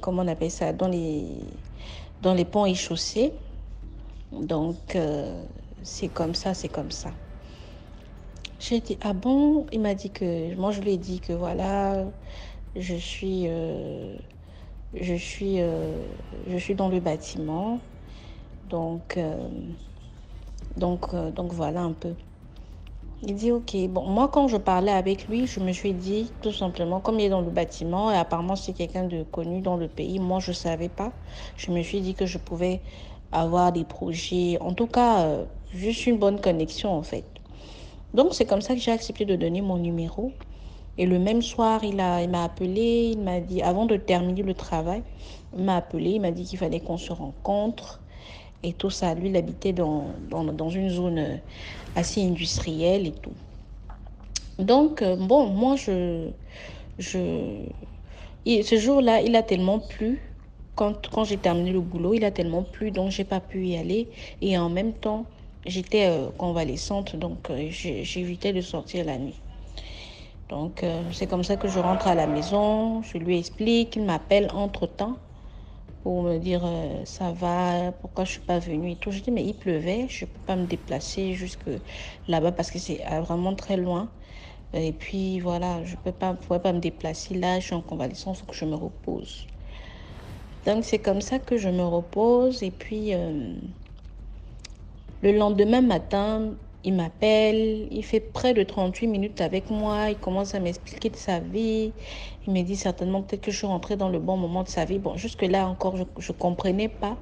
comment on appelle ça, dans les ponts et chaussées. Donc, c'est comme ça, c'est comme ça. J'ai dit, ah bon? Il m'a dit que, moi je lui ai dit que voilà, je suis, euh, je suis, euh, je suis dans le bâtiment. Donc, donc voilà un peu. Il dit, ok, bon, moi quand je parlais avec lui, je me suis dit tout simplement, comme il est dans le bâtiment, et apparemment c'est quelqu'un de connu dans le pays, moi je ne savais pas, je me suis dit que je pouvais avoir des projets, en tout cas, juste une bonne connexion en fait. Donc c'est comme ça que j'ai accepté de donner mon numéro. Et le même soir, il m'a appelé, il m'a dit, avant de terminer le travail, il m'a appelé, il m'a dit qu'il fallait qu'on se rencontre et tout ça. Lui, il habitait dans une zone assez industrielle et tout. Donc, bon, moi, ce jour-là, il a tellement plu. Quand j'ai terminé le boulot, il a tellement plu, donc j'ai pas pu y aller. Et en même temps, j'étais convalescente, donc j'évitais de sortir la nuit. Donc, c'est comme ça que je rentre à la maison, je lui explique, il m'appelle entre-temps pour me dire ça va, pourquoi je ne suis pas venue et tout. Je dis, mais il pleuvait, je ne peux pas me déplacer jusque là-bas parce que c'est vraiment très loin. Et puis voilà, je ne pourrais pas me déplacer là, je suis en convalescence, il faut que je me repose. Donc, c'est comme ça que je me repose et puis le lendemain matin, il m'appelle, il fait près de 38 minutes avec moi, il commence à m'expliquer de sa vie. Il me dit certainement peut-être que je suis rentrée dans le bon moment de sa vie. Bon, jusque-là encore, je ne comprenais pas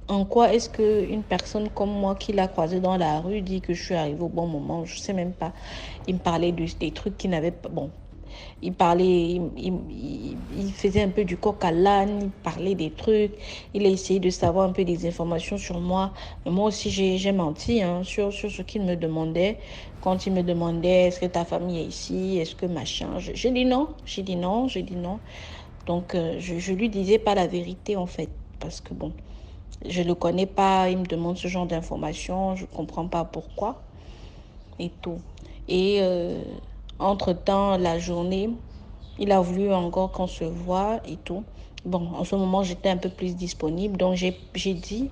en quoi est-ce qu'une personne comme moi qui l'a croisé dans la rue dit que je suis arrivée au bon moment. Je ne sais même pas. Il me parlait des trucs qui n'avaient pas... Bon, il parlait, il faisait un peu du coq à l'âne, il parlait des trucs, il a essayé de savoir un peu des informations sur moi. Mais moi aussi, j'ai menti sur ce qu'il me demandait. Quand il me demandait, est-ce que ta famille est ici, est-ce que machin, j'ai dit non, j'ai dit non. Donc, je lui disais pas la vérité, en fait, parce que bon, je le connais pas, il me demande ce genre d'informations, je comprends pas pourquoi et tout. Et entre-temps, la journée, il a voulu encore qu'on se voit et tout. Bon, en ce moment, j'étais un peu plus disponible. Donc, j'ai dit,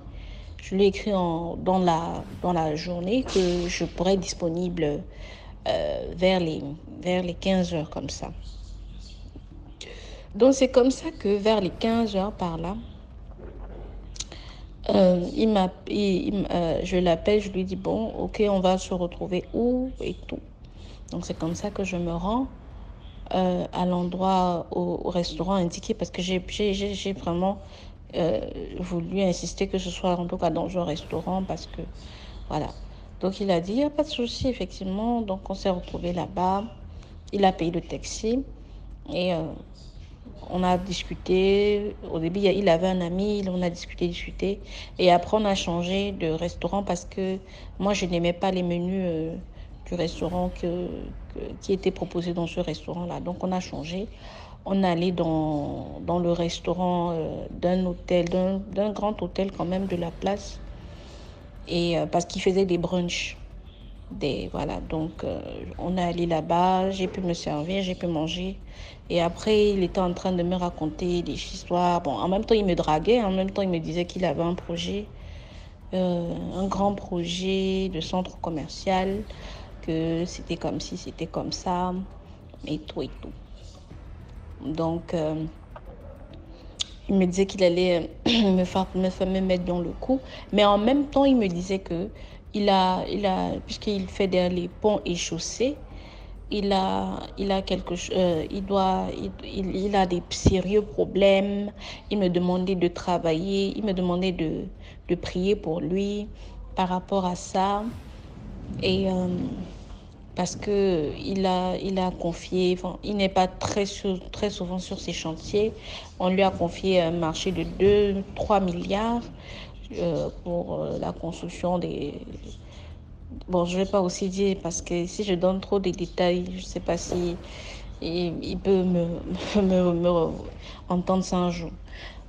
je l'ai écrit dans la journée que je pourrais être disponible vers les 15 heures comme ça. Donc, c'est comme ça que vers les 15 heures par là, je l'appelle, je lui dis, bon, ok, on va se retrouver où et tout. Donc, c'est comme ça que je me rends à l'endroit, au restaurant indiqué, parce que j'ai vraiment voulu insister que ce soit en tout cas dans un restaurant, parce que, voilà. Donc, il a dit, il n'y a pas de souci, effectivement. Donc, on s'est retrouvés là-bas. Il a payé le taxi et on a discuté. Au début, il avait un ami, on a discuté. Et après, on a changé de restaurant parce que moi, je n'aimais pas les menus du restaurant qui étaient proposés dans ce restaurant-là. Donc, on a changé. On est allé dans le restaurant d'un hôtel, d'un grand hôtel quand même de la place. Et parce qu'il faisait des brunchs. Voilà, donc on est allé là-bas, j'ai pu me servir, j'ai pu manger. Et après, il était en train de me raconter des histoires. Bon, en même temps, il me draguait, en même temps, il me disait qu'il avait un projet, un grand projet de centre commercial, que c'était comme ci, c'était comme ça, et tout et tout. Donc, il me disait qu'il allait me mettre dans le coup. Mais en même temps, il me disait que puisqu'il fait les ponts et chaussées, il a quelque chose, il a des sérieux problèmes. Il me demandait de travailler, il me demandait de prier pour lui par rapport à ça. Et parce que il a confié, enfin, il n'est pas très souvent sur ses chantiers. On lui a confié un marché de 2-3 milliards pour la construction des... Bon, je ne vais pas aussi dire parce que si je donne trop de détails, je ne sais pas si il peut me entendre ça un jour.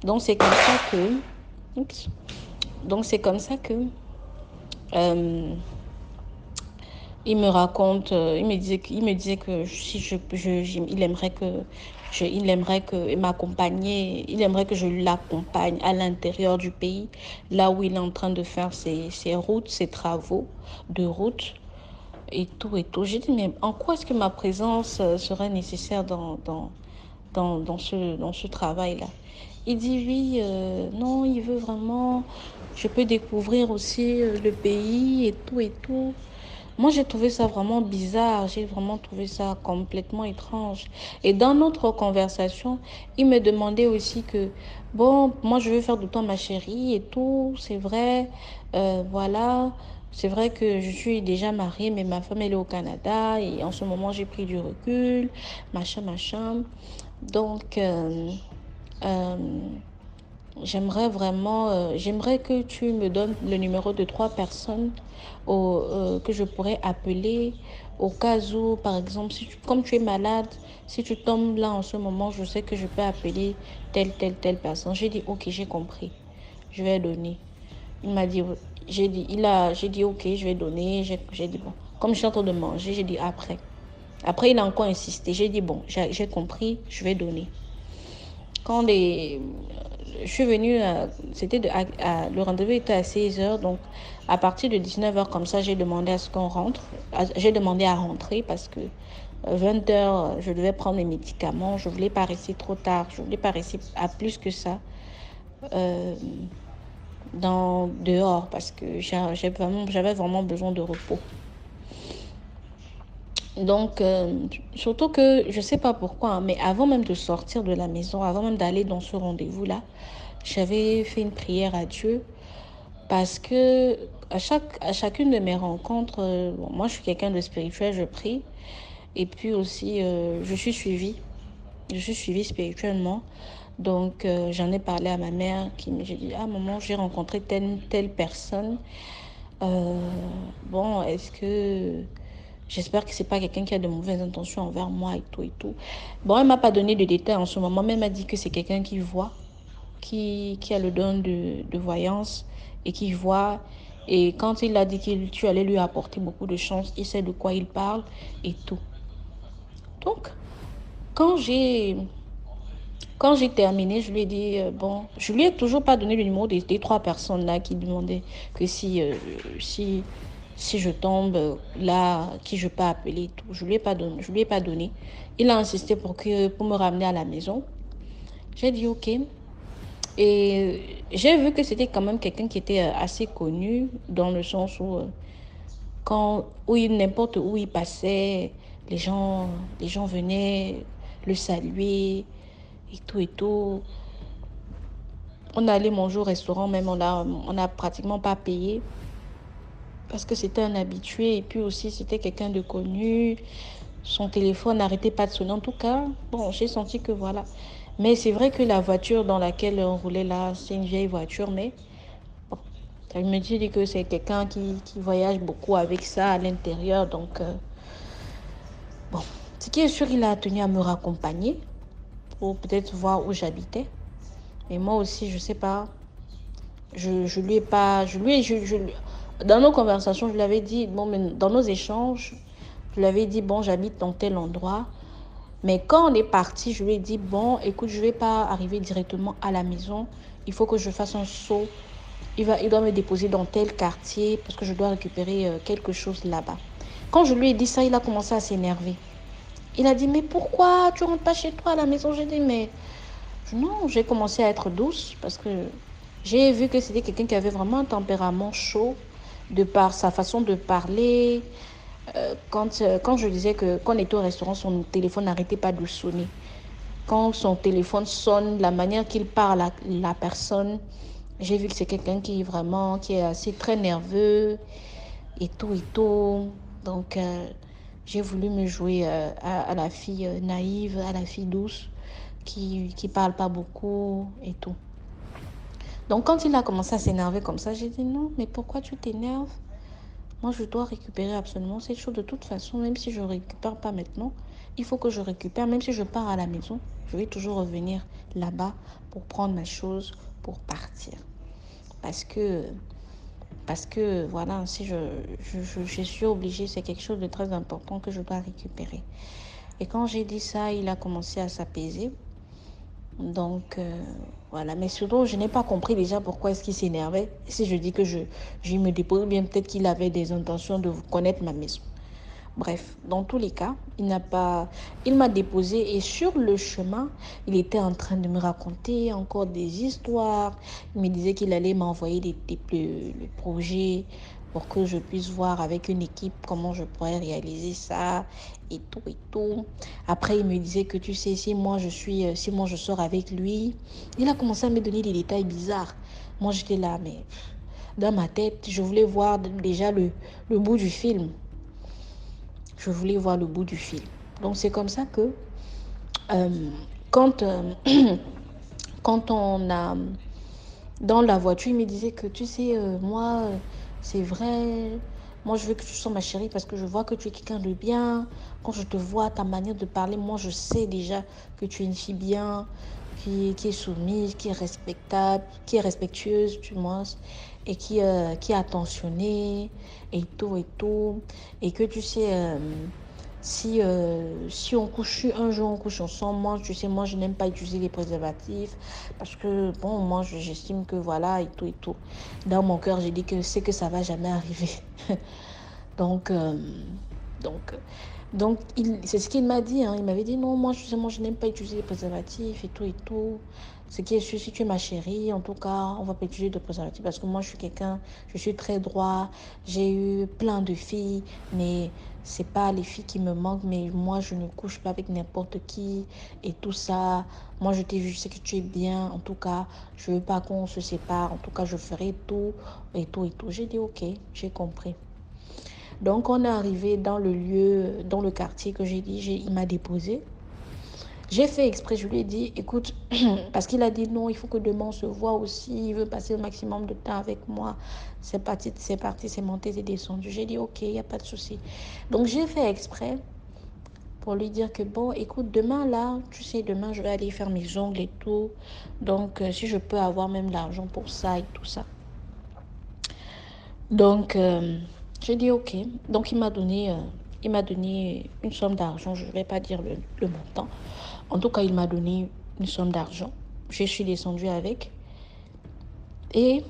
Donc, c'est comme ça que... Oups. Donc, c'est comme ça que... il me raconte, il me disait que si il aimerait m'accompagner, il aimerait que je l'accompagne à l'intérieur du pays, là où il est en train de faire ses routes, ses travaux de route et tout et tout. J'ai dit, mais en quoi est-ce que ma présence serait nécessaire dans ce travail-là? Il dit oui, non, il veut vraiment, je peux découvrir aussi le pays et tout et tout. Moi, j'ai trouvé ça vraiment bizarre. J'ai vraiment trouvé ça complètement étrange. Et dans notre conversation, il me demandait aussi que, bon, moi, je veux faire de toi ma chérie et tout. C'est vrai, voilà. C'est vrai que je suis déjà mariée, mais ma femme, elle est au Canada. Et en ce moment, j'ai pris du recul, machin. Donc, euh, j'aimerais que tu me donnes le numéro de 3 personnes que je pourrais appeler au cas où, par exemple, comme tu es malade, si tu tombes là en ce moment, je sais que je peux appeler telle personne. J'ai dit, ok, j'ai compris, je vais donner. Il m'a dit, j'ai dit, ok, je vais donner. J'ai dit, bon, comme je suis en train de manger, j'ai dit après. Après, il a encore insisté. J'ai dit, bon, j'ai compris, je vais donner. Je suis venue, le rendez-vous était à 16h, donc à partir de 19h, comme ça, j'ai demandé à ce qu'on rentre. J'ai demandé à rentrer parce que 20h, je devais prendre mes médicaments. Je ne voulais pas rester trop tard, je ne voulais pas rester à plus que ça dehors parce que j'avais vraiment besoin de repos. Donc, surtout que, je ne sais pas pourquoi, mais avant même de sortir de la maison, avant même d'aller dans ce rendez-vous-là, j'avais fait une prière à Dieu parce que à chacune de mes rencontres, moi je suis quelqu'un de spirituel, je prie. Et puis aussi, je suis suivie spirituellement. Donc, j'en ai parlé à ma mère j'ai dit, ah maman, j'ai rencontré telle personne. Bon, est-ce que... J'espère que c'est pas quelqu'un qui a de mauvaises intentions envers moi et tout et tout. Bon, elle m'a pas donné de détails en ce moment, mais elle m'a dit que c'est quelqu'un qui voit, qui a le don de voyance et qui voit. Et quand il a dit que tu allais lui apporter beaucoup de chance, il sait de quoi il parle et tout. Donc, quand j'ai Quand j'ai terminé, je lui ai dit, bon, je lui ai toujours pas donné le numéro des 3 personnes-là qui demandaient que si je tombe là, qui je peux appeler et tout. Je lui ai pas donné. Il a insisté pour me ramener à la maison. J'ai dit, ok. Et j'ai vu que c'était quand même quelqu'un qui était assez connu dans le sens où n'importe où il passait, les gens, les gens venaient le saluer et tout et tout. On allait manger au restaurant, même on a pratiquement pas payé parce que c'était un habitué et puis aussi c'était quelqu'un de connu. Son téléphone n'arrêtait pas de sonner. En tout cas, bon, j'ai senti que voilà. Mais c'est vrai que la voiture dans laquelle on roulait là, c'est une vieille voiture, mais bon, je me dis que c'est quelqu'un qui voyage beaucoup avec ça à l'intérieur. Donc, bon, ce qui est sûr, il a tenu à me raccompagner pour peut-être voir où j'habitais. Et moi aussi, je sais pas, je lui ai pas, dans nos conversations, je lui avais dit, bon, mais dans nos échanges, je lui avais dit, bon, j'habite dans tel endroit. Mais quand on est parti, je lui ai dit, bon, écoute, je ne vais pas arriver directement à la maison. Il faut que je fasse un saut. Il doit me déposer dans tel quartier parce que je dois récupérer quelque chose là-bas. Quand je lui ai dit ça, il a commencé à s'énerver. Il a dit, mais pourquoi tu ne rentres pas chez toi à la maison? J'ai dit, mais non, j'ai commencé à être douce parce que j'ai vu que c'était quelqu'un qui avait vraiment un tempérament chaud de par sa façon de parler. Quand je disais qu'on était au restaurant, son téléphone n'arrêtait pas de sonner. Quand son téléphone sonne, la manière qu'il parle à la personne, j'ai vu que c'est quelqu'un qui est assez très nerveux et tout et tout. Donc, j'ai voulu me jouer à la fille naïve, à la fille douce, qui parle pas beaucoup et tout. Donc, quand il a commencé à s'énerver comme ça, j'ai dit non, mais pourquoi tu t'énerves? Moi, je dois récupérer absolument cette chose de toute façon, même si je ne récupère pas maintenant. Il faut que je récupère, même si je pars à la maison, je vais toujours revenir là-bas pour prendre ma chose, pour partir. Parce que voilà, si je suis obligée, c'est quelque chose de très important que je dois récupérer. Et quand j'ai dit ça, il a commencé à s'apaiser. Donc, voilà. Mais surtout, je n'ai pas compris déjà pourquoi est-ce qu'il s'énervait. Si je dis que je me dépose, bien peut-être qu'il avait des intentions de connaître ma maison. Bref, dans tous les cas, il m'a déposé et sur le chemin, il était en train de me raconter encore des histoires. Il me disait qu'il allait m'envoyer le projet pour que je puisse voir avec une équipe comment je pourrais réaliser ça et tout et tout. Après, il me disait que tu sais, si moi je sors avec lui, il a commencé à me donner des détails bizarres. Moi, j'étais là, mais dans ma tête, je voulais voir déjà le bout du film. Je voulais voir le bout du film. Donc, c'est comme ça que quand, quand on a... Dans la voiture, il me disait que, tu sais, moi, c'est vrai, moi, je veux que tu sois ma chérie parce que je vois que tu es quelqu'un de bien. Quand je te vois, ta manière de parler, moi, je sais déjà que tu es une fille bien, qui est soumise, qui est respectable, qui est respectueuse, du moins, et qui est attentionnée, et tout, et tout. Et que, tu sais... si on couche un jour, on couche ensemble, moi, tu sais, moi, je n'aime pas utiliser les préservatifs parce que, bon, moi, j'estime que voilà, et tout, et tout. Dans mon cœur, j'ai dit que c'est que ça va jamais arriver. donc, euh, donc, c'est ce qu'il m'a dit. Hein. Il m'avait dit, non, moi, je n'aime pas utiliser les préservatifs et tout, et tout. Ce qui est sûr, si tu es ma chérie, en tout cas, on va pas utiliser de préservatifs parce que moi, je suis très droit. J'ai eu plein de filles, mais c'est pas les filles qui me manquent, mais moi, je ne couche pas avec n'importe qui et tout ça. Moi, je t'ai vu, je sais que tu es bien. En tout cas, je veux pas qu'on se sépare. En tout cas, je ferai tout et tout et tout. J'ai dit, ok, j'ai compris. Donc, on est arrivé dans le lieu, dans le quartier que j'ai dit, il m'a déposé. J'ai fait exprès, je lui ai dit, écoute, parce qu'il a dit non, il faut que demain on se voit aussi, il veut passer le maximum de temps avec moi. C'est parti, c'est monté, c'est descendu. J'ai dit, ok, il n'y a pas de souci. Donc j'ai fait exprès pour lui dire que bon, écoute, demain là, tu sais, demain je vais aller faire mes ongles et tout. Donc si je peux avoir même l'argent pour ça et tout ça. Donc j'ai dit, ok. Donc il m'a donné une somme d'argent, je ne vais pas dire le montant. En tout cas, il m'a donné une somme d'argent. Je suis descendue avec. Et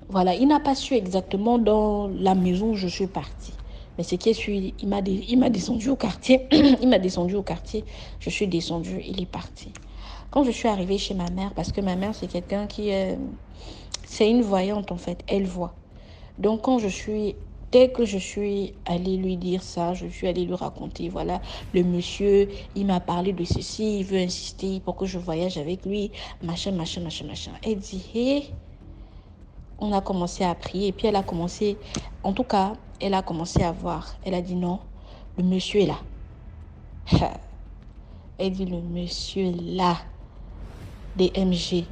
voilà, il n'a pas su exactement dans la maison où je suis partie. Mais ce qui est sûr, il m'a descendu au quartier. Il m'a descendu au quartier. Je suis descendue, il est parti. Quand je suis arrivée chez ma mère, parce que ma mère, c'est quelqu'un qui est... C'est une voyante, en fait. Elle voit. Donc, dès que je suis allée lui dire ça, je suis allée lui raconter, voilà, le monsieur, il m'a parlé de ceci, il veut insister pour que je voyage avec lui, machin, machin, machin, machin. Elle dit, hé, on a commencé à prier, et puis elle a commencé, en tout cas, elle a commencé à voir. Elle a dit, non, le monsieur est là. Elle dit, le monsieur est là, des MG.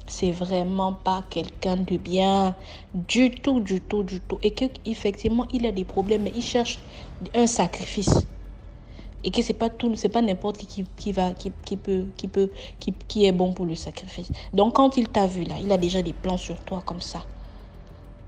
C'est vraiment pas quelqu'un de bien du tout, du tout, du tout. Et qu'effectivement, il a des problèmes, mais il cherche un sacrifice. Et que c'est pas n'importe qui est bon pour le sacrifice. Donc, quand il t'a vu là, il a déjà des plans sur toi comme ça.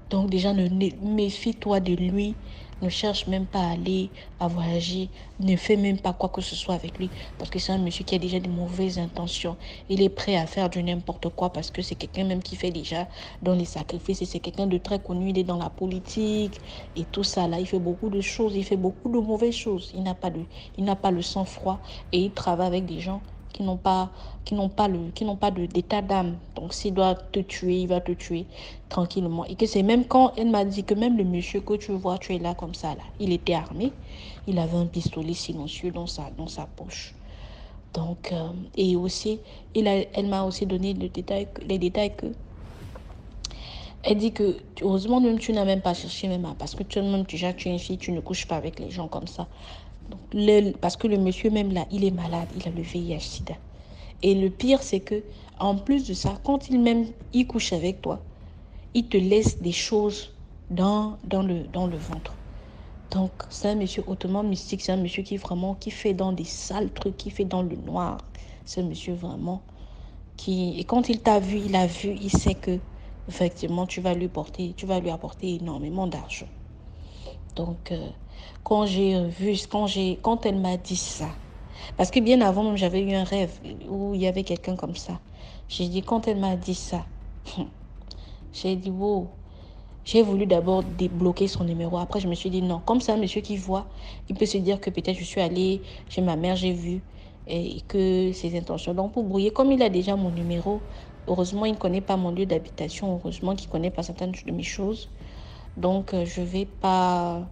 Donc déjà, méfie-toi de lui. Ne cherche même pas à aller, à voyager. Ne fais même pas quoi que ce soit avec lui. Parce que c'est un monsieur qui a déjà de mauvaises intentions. Il est prêt à faire du n'importe quoi parce que c'est quelqu'un même qui fait déjà dans les sacrifices. Et c'est quelqu'un de très connu. Il est dans la politique et tout ça. Là, il fait beaucoup de choses. Il fait beaucoup de mauvaises choses. Il n'a pas le sang-froid. Et il travaille avec des gens qui n'ont pas d'état d'âme. Donc s'il doit te tuer, il va te tuer tranquillement. Et que c'est même quand elle m'a dit que même le monsieur que tu vois, tu es là comme ça là, il était armé, il avait un pistolet silencieux dans sa poche. Donc et aussi elle m'a aussi donné les détails que elle dit que heureusement même tu n'as même pas cherché même parce que toi-même déjà tu es une fille, tu ne couches pas avec les gens comme ça. Donc, parce que le monsieur même là, il est malade, il a le VIH/SIDA. Et le pire, c'est que en plus de ça, quand il couche avec toi, il te laisse des choses dans le ventre. Donc, c'est un monsieur hautement mystique, c'est un monsieur qui fait dans des sales trucs, qui fait dans le noir. C'est un monsieur vraiment et quand il t'a vu, il sait que effectivement tu vas lui apporter énormément d'argent. Donc, quand elle m'a dit ça, parce que bien avant même, j'avais eu un rêve où il y avait quelqu'un comme ça. J'ai dit, quand elle m'a dit ça, j'ai dit, wow. J'ai voulu d'abord débloquer son numéro. Après, je me suis dit, non, comme c'est un monsieur qui voit, il peut se dire que peut-être je suis allée chez ma mère, j'ai vu, et que ses intentions. Donc, pour brouiller, comme il a déjà mon numéro, heureusement, il ne connaît pas mon lieu d'habitation. Heureusement qu'il ne connaît pas certaines de mes choses. Donc, je ne vais pas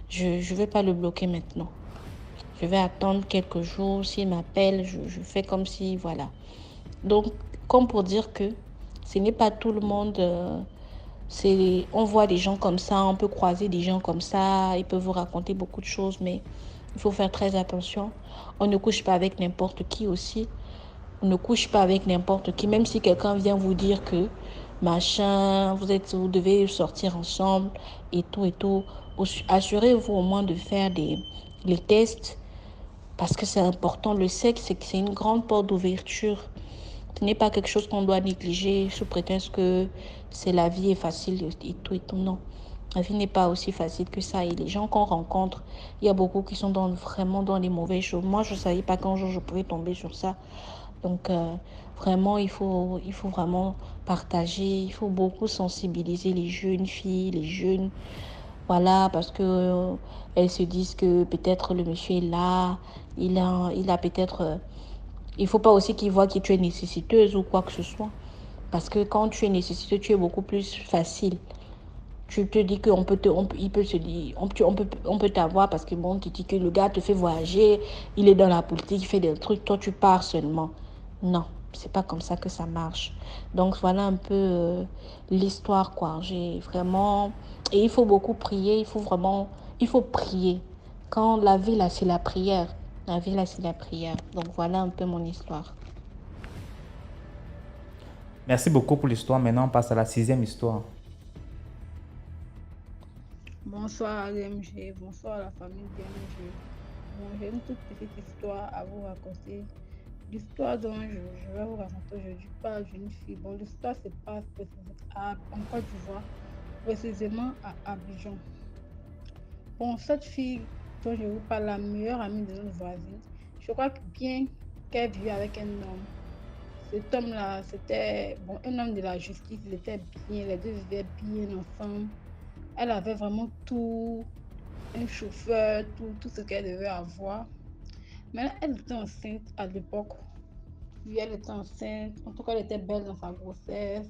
le bloquer maintenant. Je vais attendre quelques jours. S'il m'appelle, je fais comme si, voilà. Donc, comme pour dire que ce n'est pas tout le monde... on voit des gens comme ça, on peut croiser des gens comme ça, ils peuvent vous raconter beaucoup de choses, mais il faut faire très attention. On ne couche pas avec n'importe qui aussi. On ne couche pas avec n'importe qui, même si quelqu'un vient vous dire que machin, vous devez sortir ensemble et tout. Assurez-vous au moins de faire les tests parce que c'est important. Le sexe, c'est une grande porte d'ouverture. Ce n'est pas quelque chose qu'on doit négliger sous prétexte que la vie est facile et tout. Non, la vie n'est pas aussi facile que ça. Et les gens qu'on rencontre, il y a beaucoup qui sont vraiment dans les mauvaises choses. Moi, je ne savais pas qu'un jour je pouvais tomber sur ça. Donc, vraiment, il faut vraiment partager. Il faut beaucoup sensibiliser les jeunes filles, les jeunes. Voilà, parce que elles se disent que peut-être le monsieur est là. Il a peut-être... il ne faut pas aussi qu'ils voient que tu es nécessiteuse ou quoi que ce soit. Parce que quand tu es nécessiteuse, tu es beaucoup plus facile. Tu te dis qu'on peut on peut t'avoir parce que bon, tu dis que le gars te fait voyager, il est dans la politique, il fait des trucs, toi tu pars seulement. Non, c'est pas comme ça que ça marche. Donc voilà un peu l'histoire, quoi. J'ai vraiment... Et il faut beaucoup prier, il faut prier. Quand la vie là, c'est la prière. La vie là, c'est la prière. Donc voilà un peu mon histoire. Merci beaucoup pour l'histoire. Maintenant, on passe à la 6e histoire. Bonsoir à l'MG, bonsoir à la famille d'MG. Bon, j'ai une toute petite histoire à vous raconter. L'histoire dont je vais vous raconter aujourd'hui parle d'une fille. Bon, l'histoire se passe en Côte d'Ivoire, précisément à Abidjan. Bon, cette fille dont je vous parle, la meilleure amie de notre voisine, Je crois que bien qu'elle vivait avec un homme. Cet homme-là, c'était un homme de la justice, il était bien, les deux vivaient bien ensemble. Elle avait vraiment tout, un chauffeur, tout ce qu'elle devait avoir. Mais elle était enceinte à l'époque. Oui, elle était enceinte. En tout cas, elle était belle dans sa grossesse.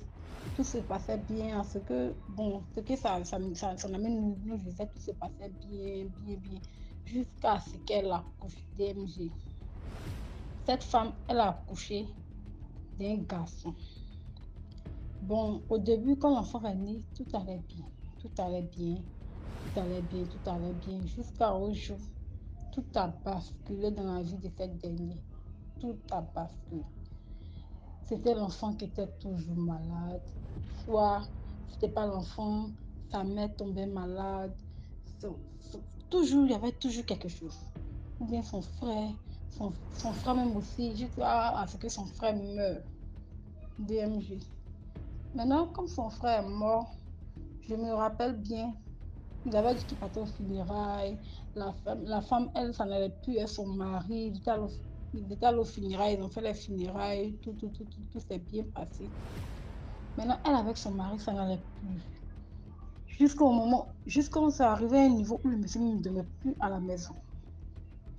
Tout se passait bien. Ce que son ami nous disait, tout se passait bien. Jusqu'à ce qu'elle accouche d'MG. Cette femme, elle a accouché d'un garçon. Bon, au début, quand l'enfant est né, tout allait bien. Jusqu'à un jour, tout a basculé dans la vie de cette dernière. Tout a basculé. C'était l'enfant qui était toujours malade. Soit c'était pas l'enfant, sa mère tombait malade. Toujours, il y avait toujours quelque chose. Ou bien son frère même aussi, jusqu'à ce que son frère meure. DMG. Maintenant, comme son frère est mort, je me rappelle bien, il avait dit qu'il partait aux funérailles. La femme, elle, ça n'allait plus, et son mari, il était allé aux funérailles, ils ont fait les funérailles, tout s'est bien passé. Maintenant, elle avec son mari, ça n'allait plus. Jusqu'au c'est arrivé à un niveau où le monsieur ne dormait plus à la maison.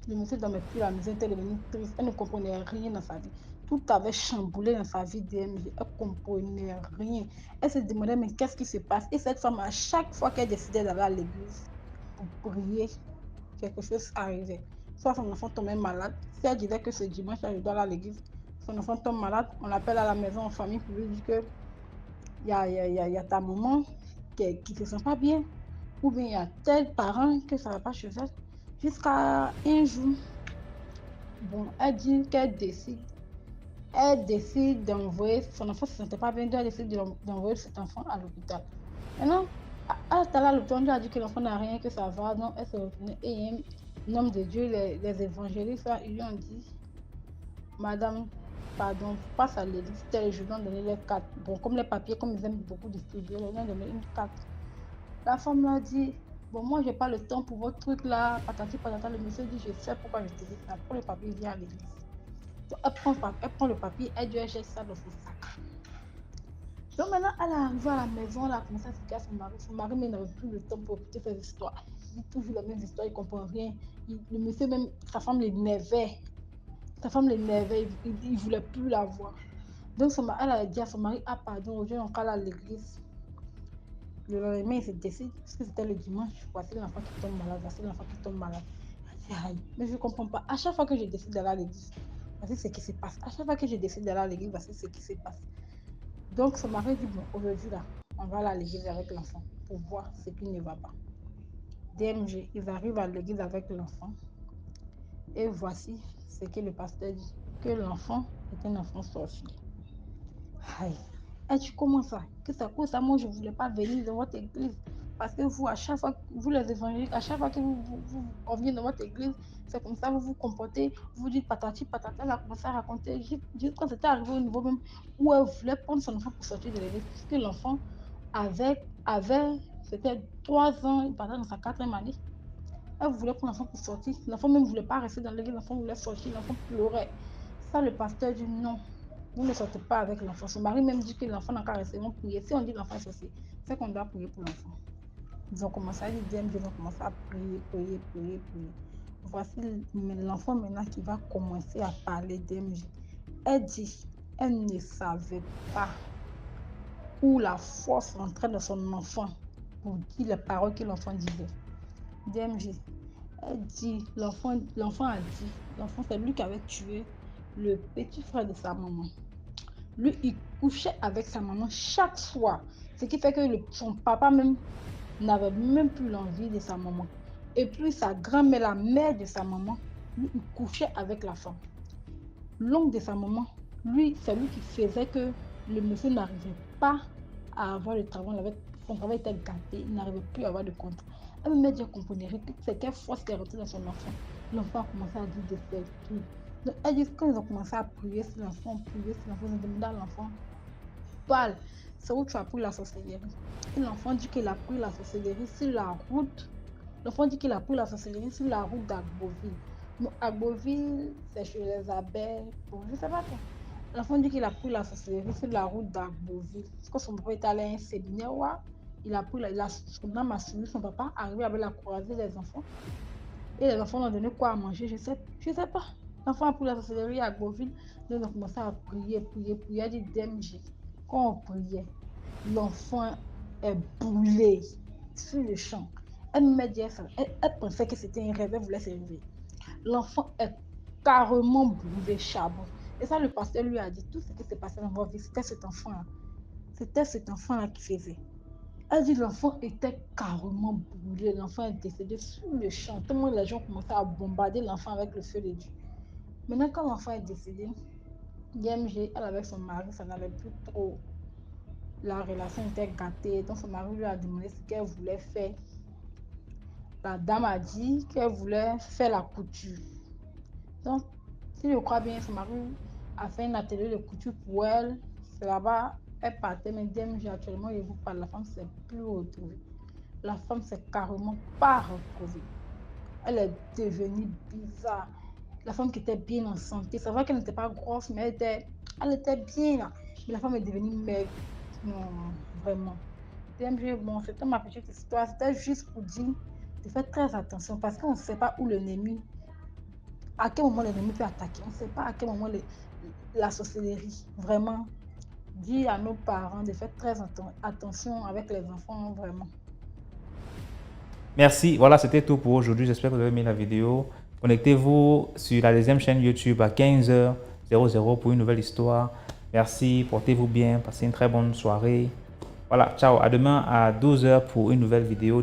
Le monsieur ne dormait plus à la maison, il était devenu triste, elle ne comprenait rien dans sa vie. Tout avait chamboulé dans sa vie DMG, elle ne comprenait rien. Elle se demandait, mais qu'est-ce qui se passe? Et cette femme, à chaque fois qu'elle décidait d'aller à l'église pour prier, quelque chose arrivait. Soit son enfant tombait malade. Si elle disait que ce dimanche, elle doit aller à l'église, son enfant tombe malade, on l'appelle à la maison en famille pour lui dire que il y a ta maman qui ne se sent pas bien. Ou bien il y a tel parent que ça ne va pas chez elle. Jusqu'à un jour, elle dit qu'elle décide. Elle décide d'envoyer son enfant, ne se sentait pas bien, elle décide d'envoyer cet enfant à l'hôpital. Maintenant, elle est allée à l'hôpital, on lui a dit que l'enfant n'a rien, que ça va. Non, elle s'est retournée et il y a un homme de Dieu, les évangélistes, ils lui ont dit, Madame, pardon, passe à l'église, tel jour, ils ont donné les 4. Bon, comme les papiers, comme ils aiment beaucoup distribuer, ils ont donné une 4. La femme lui a dit, bon, moi, je n'ai pas le temps pour votre truc là, patati patata. Le monsieur dit, je sais pourquoi je te dis ça. Pour le papier, il vient à l'église. Elle prend le papier, elle jette ça dans son sac. Donc maintenant, elle est arrivée à la maison, elle a commencé à expliquer à son mari. Son mari même n'avait plus le temps pour écouter ces histoires. Il dit toujours la même histoire, il ne comprend rien. Le monsieur même, sa femme l'énervait. Il ne voulait plus la voir. Donc elle a dit à son mari, ah pardon, aujourd'hui on va à l'église. Le lendemain, il se décide, parce que c'était le dimanche, voici l'enfant qui tombe malade. Mais je ne comprends pas. À chaque fois que je décide d'aller à l'église, voici ce qui se passe. À chaque fois que je décide d'aller à l'église, voici ce qui se passe. Donc son mari dit, bon, aujourd'hui là, on va aller à l'église avec l'enfant pour voir ce qui ne va pas. DMG, ils arrivent à l'église avec l'enfant. Et voici ce que le pasteur dit, que l'enfant est un enfant sorcier. Aïe. Et tu commences ça? Que ça cause ça? Moi, je ne voulais pas venir dans votre église. Parce que vous, à chaque fois, vous les évangéliques, à chaque fois que vous revenez dans votre église, c'est comme ça, vous vous comportez, vous dites patati patata, elle a commencé à raconter. Quand c'était arrivé au niveau même où elle voulait prendre son enfant pour sortir de l'église, puisque l'enfant avait c'était 3 ans, il partait dans sa 4e année. Elle voulait prendre l'enfant pour sortir. L'enfant même ne voulait pas rester dans l'église, l'enfant voulait sortir, l'enfant pleurait. Ça, le pasteur dit non. Vous ne sortez pas avec l'enfant. Son mari même dit que l'enfant n'a qu'à rester. On prier. Si on dit que l'enfant est sorcier, c'est qu'on doit prier pour l'enfant. Ils ont commencé à dire, ils ont commencé à prier. Voici l'enfant maintenant qui va commencer à parler d'MJ. Elle dit, elle ne savait pas où la force entrait dans son enfant pour dire les paroles que l'enfant disait. DMG, elle dit, l'enfant a dit, l'enfant c'est lui qui avait tué le petit frère de sa maman. Lui, il couchait avec sa maman chaque soir. Ce qui fait que son papa même n'avait même plus l'envie de sa maman. Et puis sa grand-mère, la mère de sa maman, lui, il couchait avec la femme. L'oncle de sa maman, lui, c'est lui qui faisait que le monsieur n'arrivait pas à avoir le travail. Son travail était gâté, il n'arrivait plus à avoir de contrat. Elle me dit, elle comprenait, c'est quelle force qui est rentrée dans son enfant. L'enfant a commencé à dire des trucs. Donc, elle dit, quand ils ont commencé à prier sur l'enfant, ils ont demandé à l'enfant, parle, c'est où tu as pris la sorcellerie. Et l'enfant dit qu'il a pris la sorcellerie sur la route. L'enfant dit qu'il a pris la sorcellerie sur la route d'Agboville. Non, à Beauville, c'est chez les abeilles. Bon, je ne sais pas quoi. L'enfant dit qu'il a pris la sorcellerie sur la route d'Agboville. Parce que son papa est allé à un séminaire, ouais. Il a pris son âme a suivi son papa, arrivé avec la croisée des enfants. Et les enfants ont donné quoi à manger, je sais pas. L'enfant a pris la sorcellerie à Beauville. Nous avons commencé à prier. Il a dit DMG. Quand on priait, l'enfant est brûlé sur le champ. Elle me dit ça. Elle pensait que c'était un rêve, elle voulait se réveiller. L'enfant est carrément brûlé charbon. Et ça, le pasteur lui a dit, tout ce qui s'est passé dans votre vie, c'était cet enfant-là. C'était cet enfant-là qui faisait. Elle dit, l'enfant était carrément brûlé. L'enfant est décédé sur le champ. Tout le monde, les gens commençaient à bombarder l'enfant avec le feu de Dieu. Maintenant, quand l'enfant est décédé, DMG, elle avec son mari, ça n'allait plus trop. La relation était gâtée. Donc, son mari lui a demandé ce qu'elle voulait faire. La dame a dit qu'elle voulait faire la couture. Donc, si je crois bien, son mari a fait un atelier de couture pour elle. C'est là-bas, elle partait, mais DMG, actuellement, je vous parle, la femme ne s'est plus retrouvée. La femme s'est carrément pas retrouvée. Elle est devenue bizarre. La femme qui était bien en santé, c'est vrai qu'elle n'était pas grosse, mais elle était bien là. Mais la femme est devenue maigre. Non, vraiment. DMG, bon, c'était ma petite histoire. C'était juste pour dire de faire très attention parce qu'on ne sait pas où l'ennemi, à quel moment l'ennemi peut attaquer. On ne sait pas à quel moment la sorcellerie. Vraiment, dire à nos parents de faire très attention avec les enfants, vraiment. Merci. Voilà, c'était tout pour aujourd'hui. J'espère que vous avez aimé la vidéo. Connectez-vous sur la deuxième chaîne YouTube à 15h00 pour une nouvelle histoire. Merci, portez-vous bien, passez une très bonne soirée. Voilà, ciao, à demain à 12h pour une nouvelle vidéo.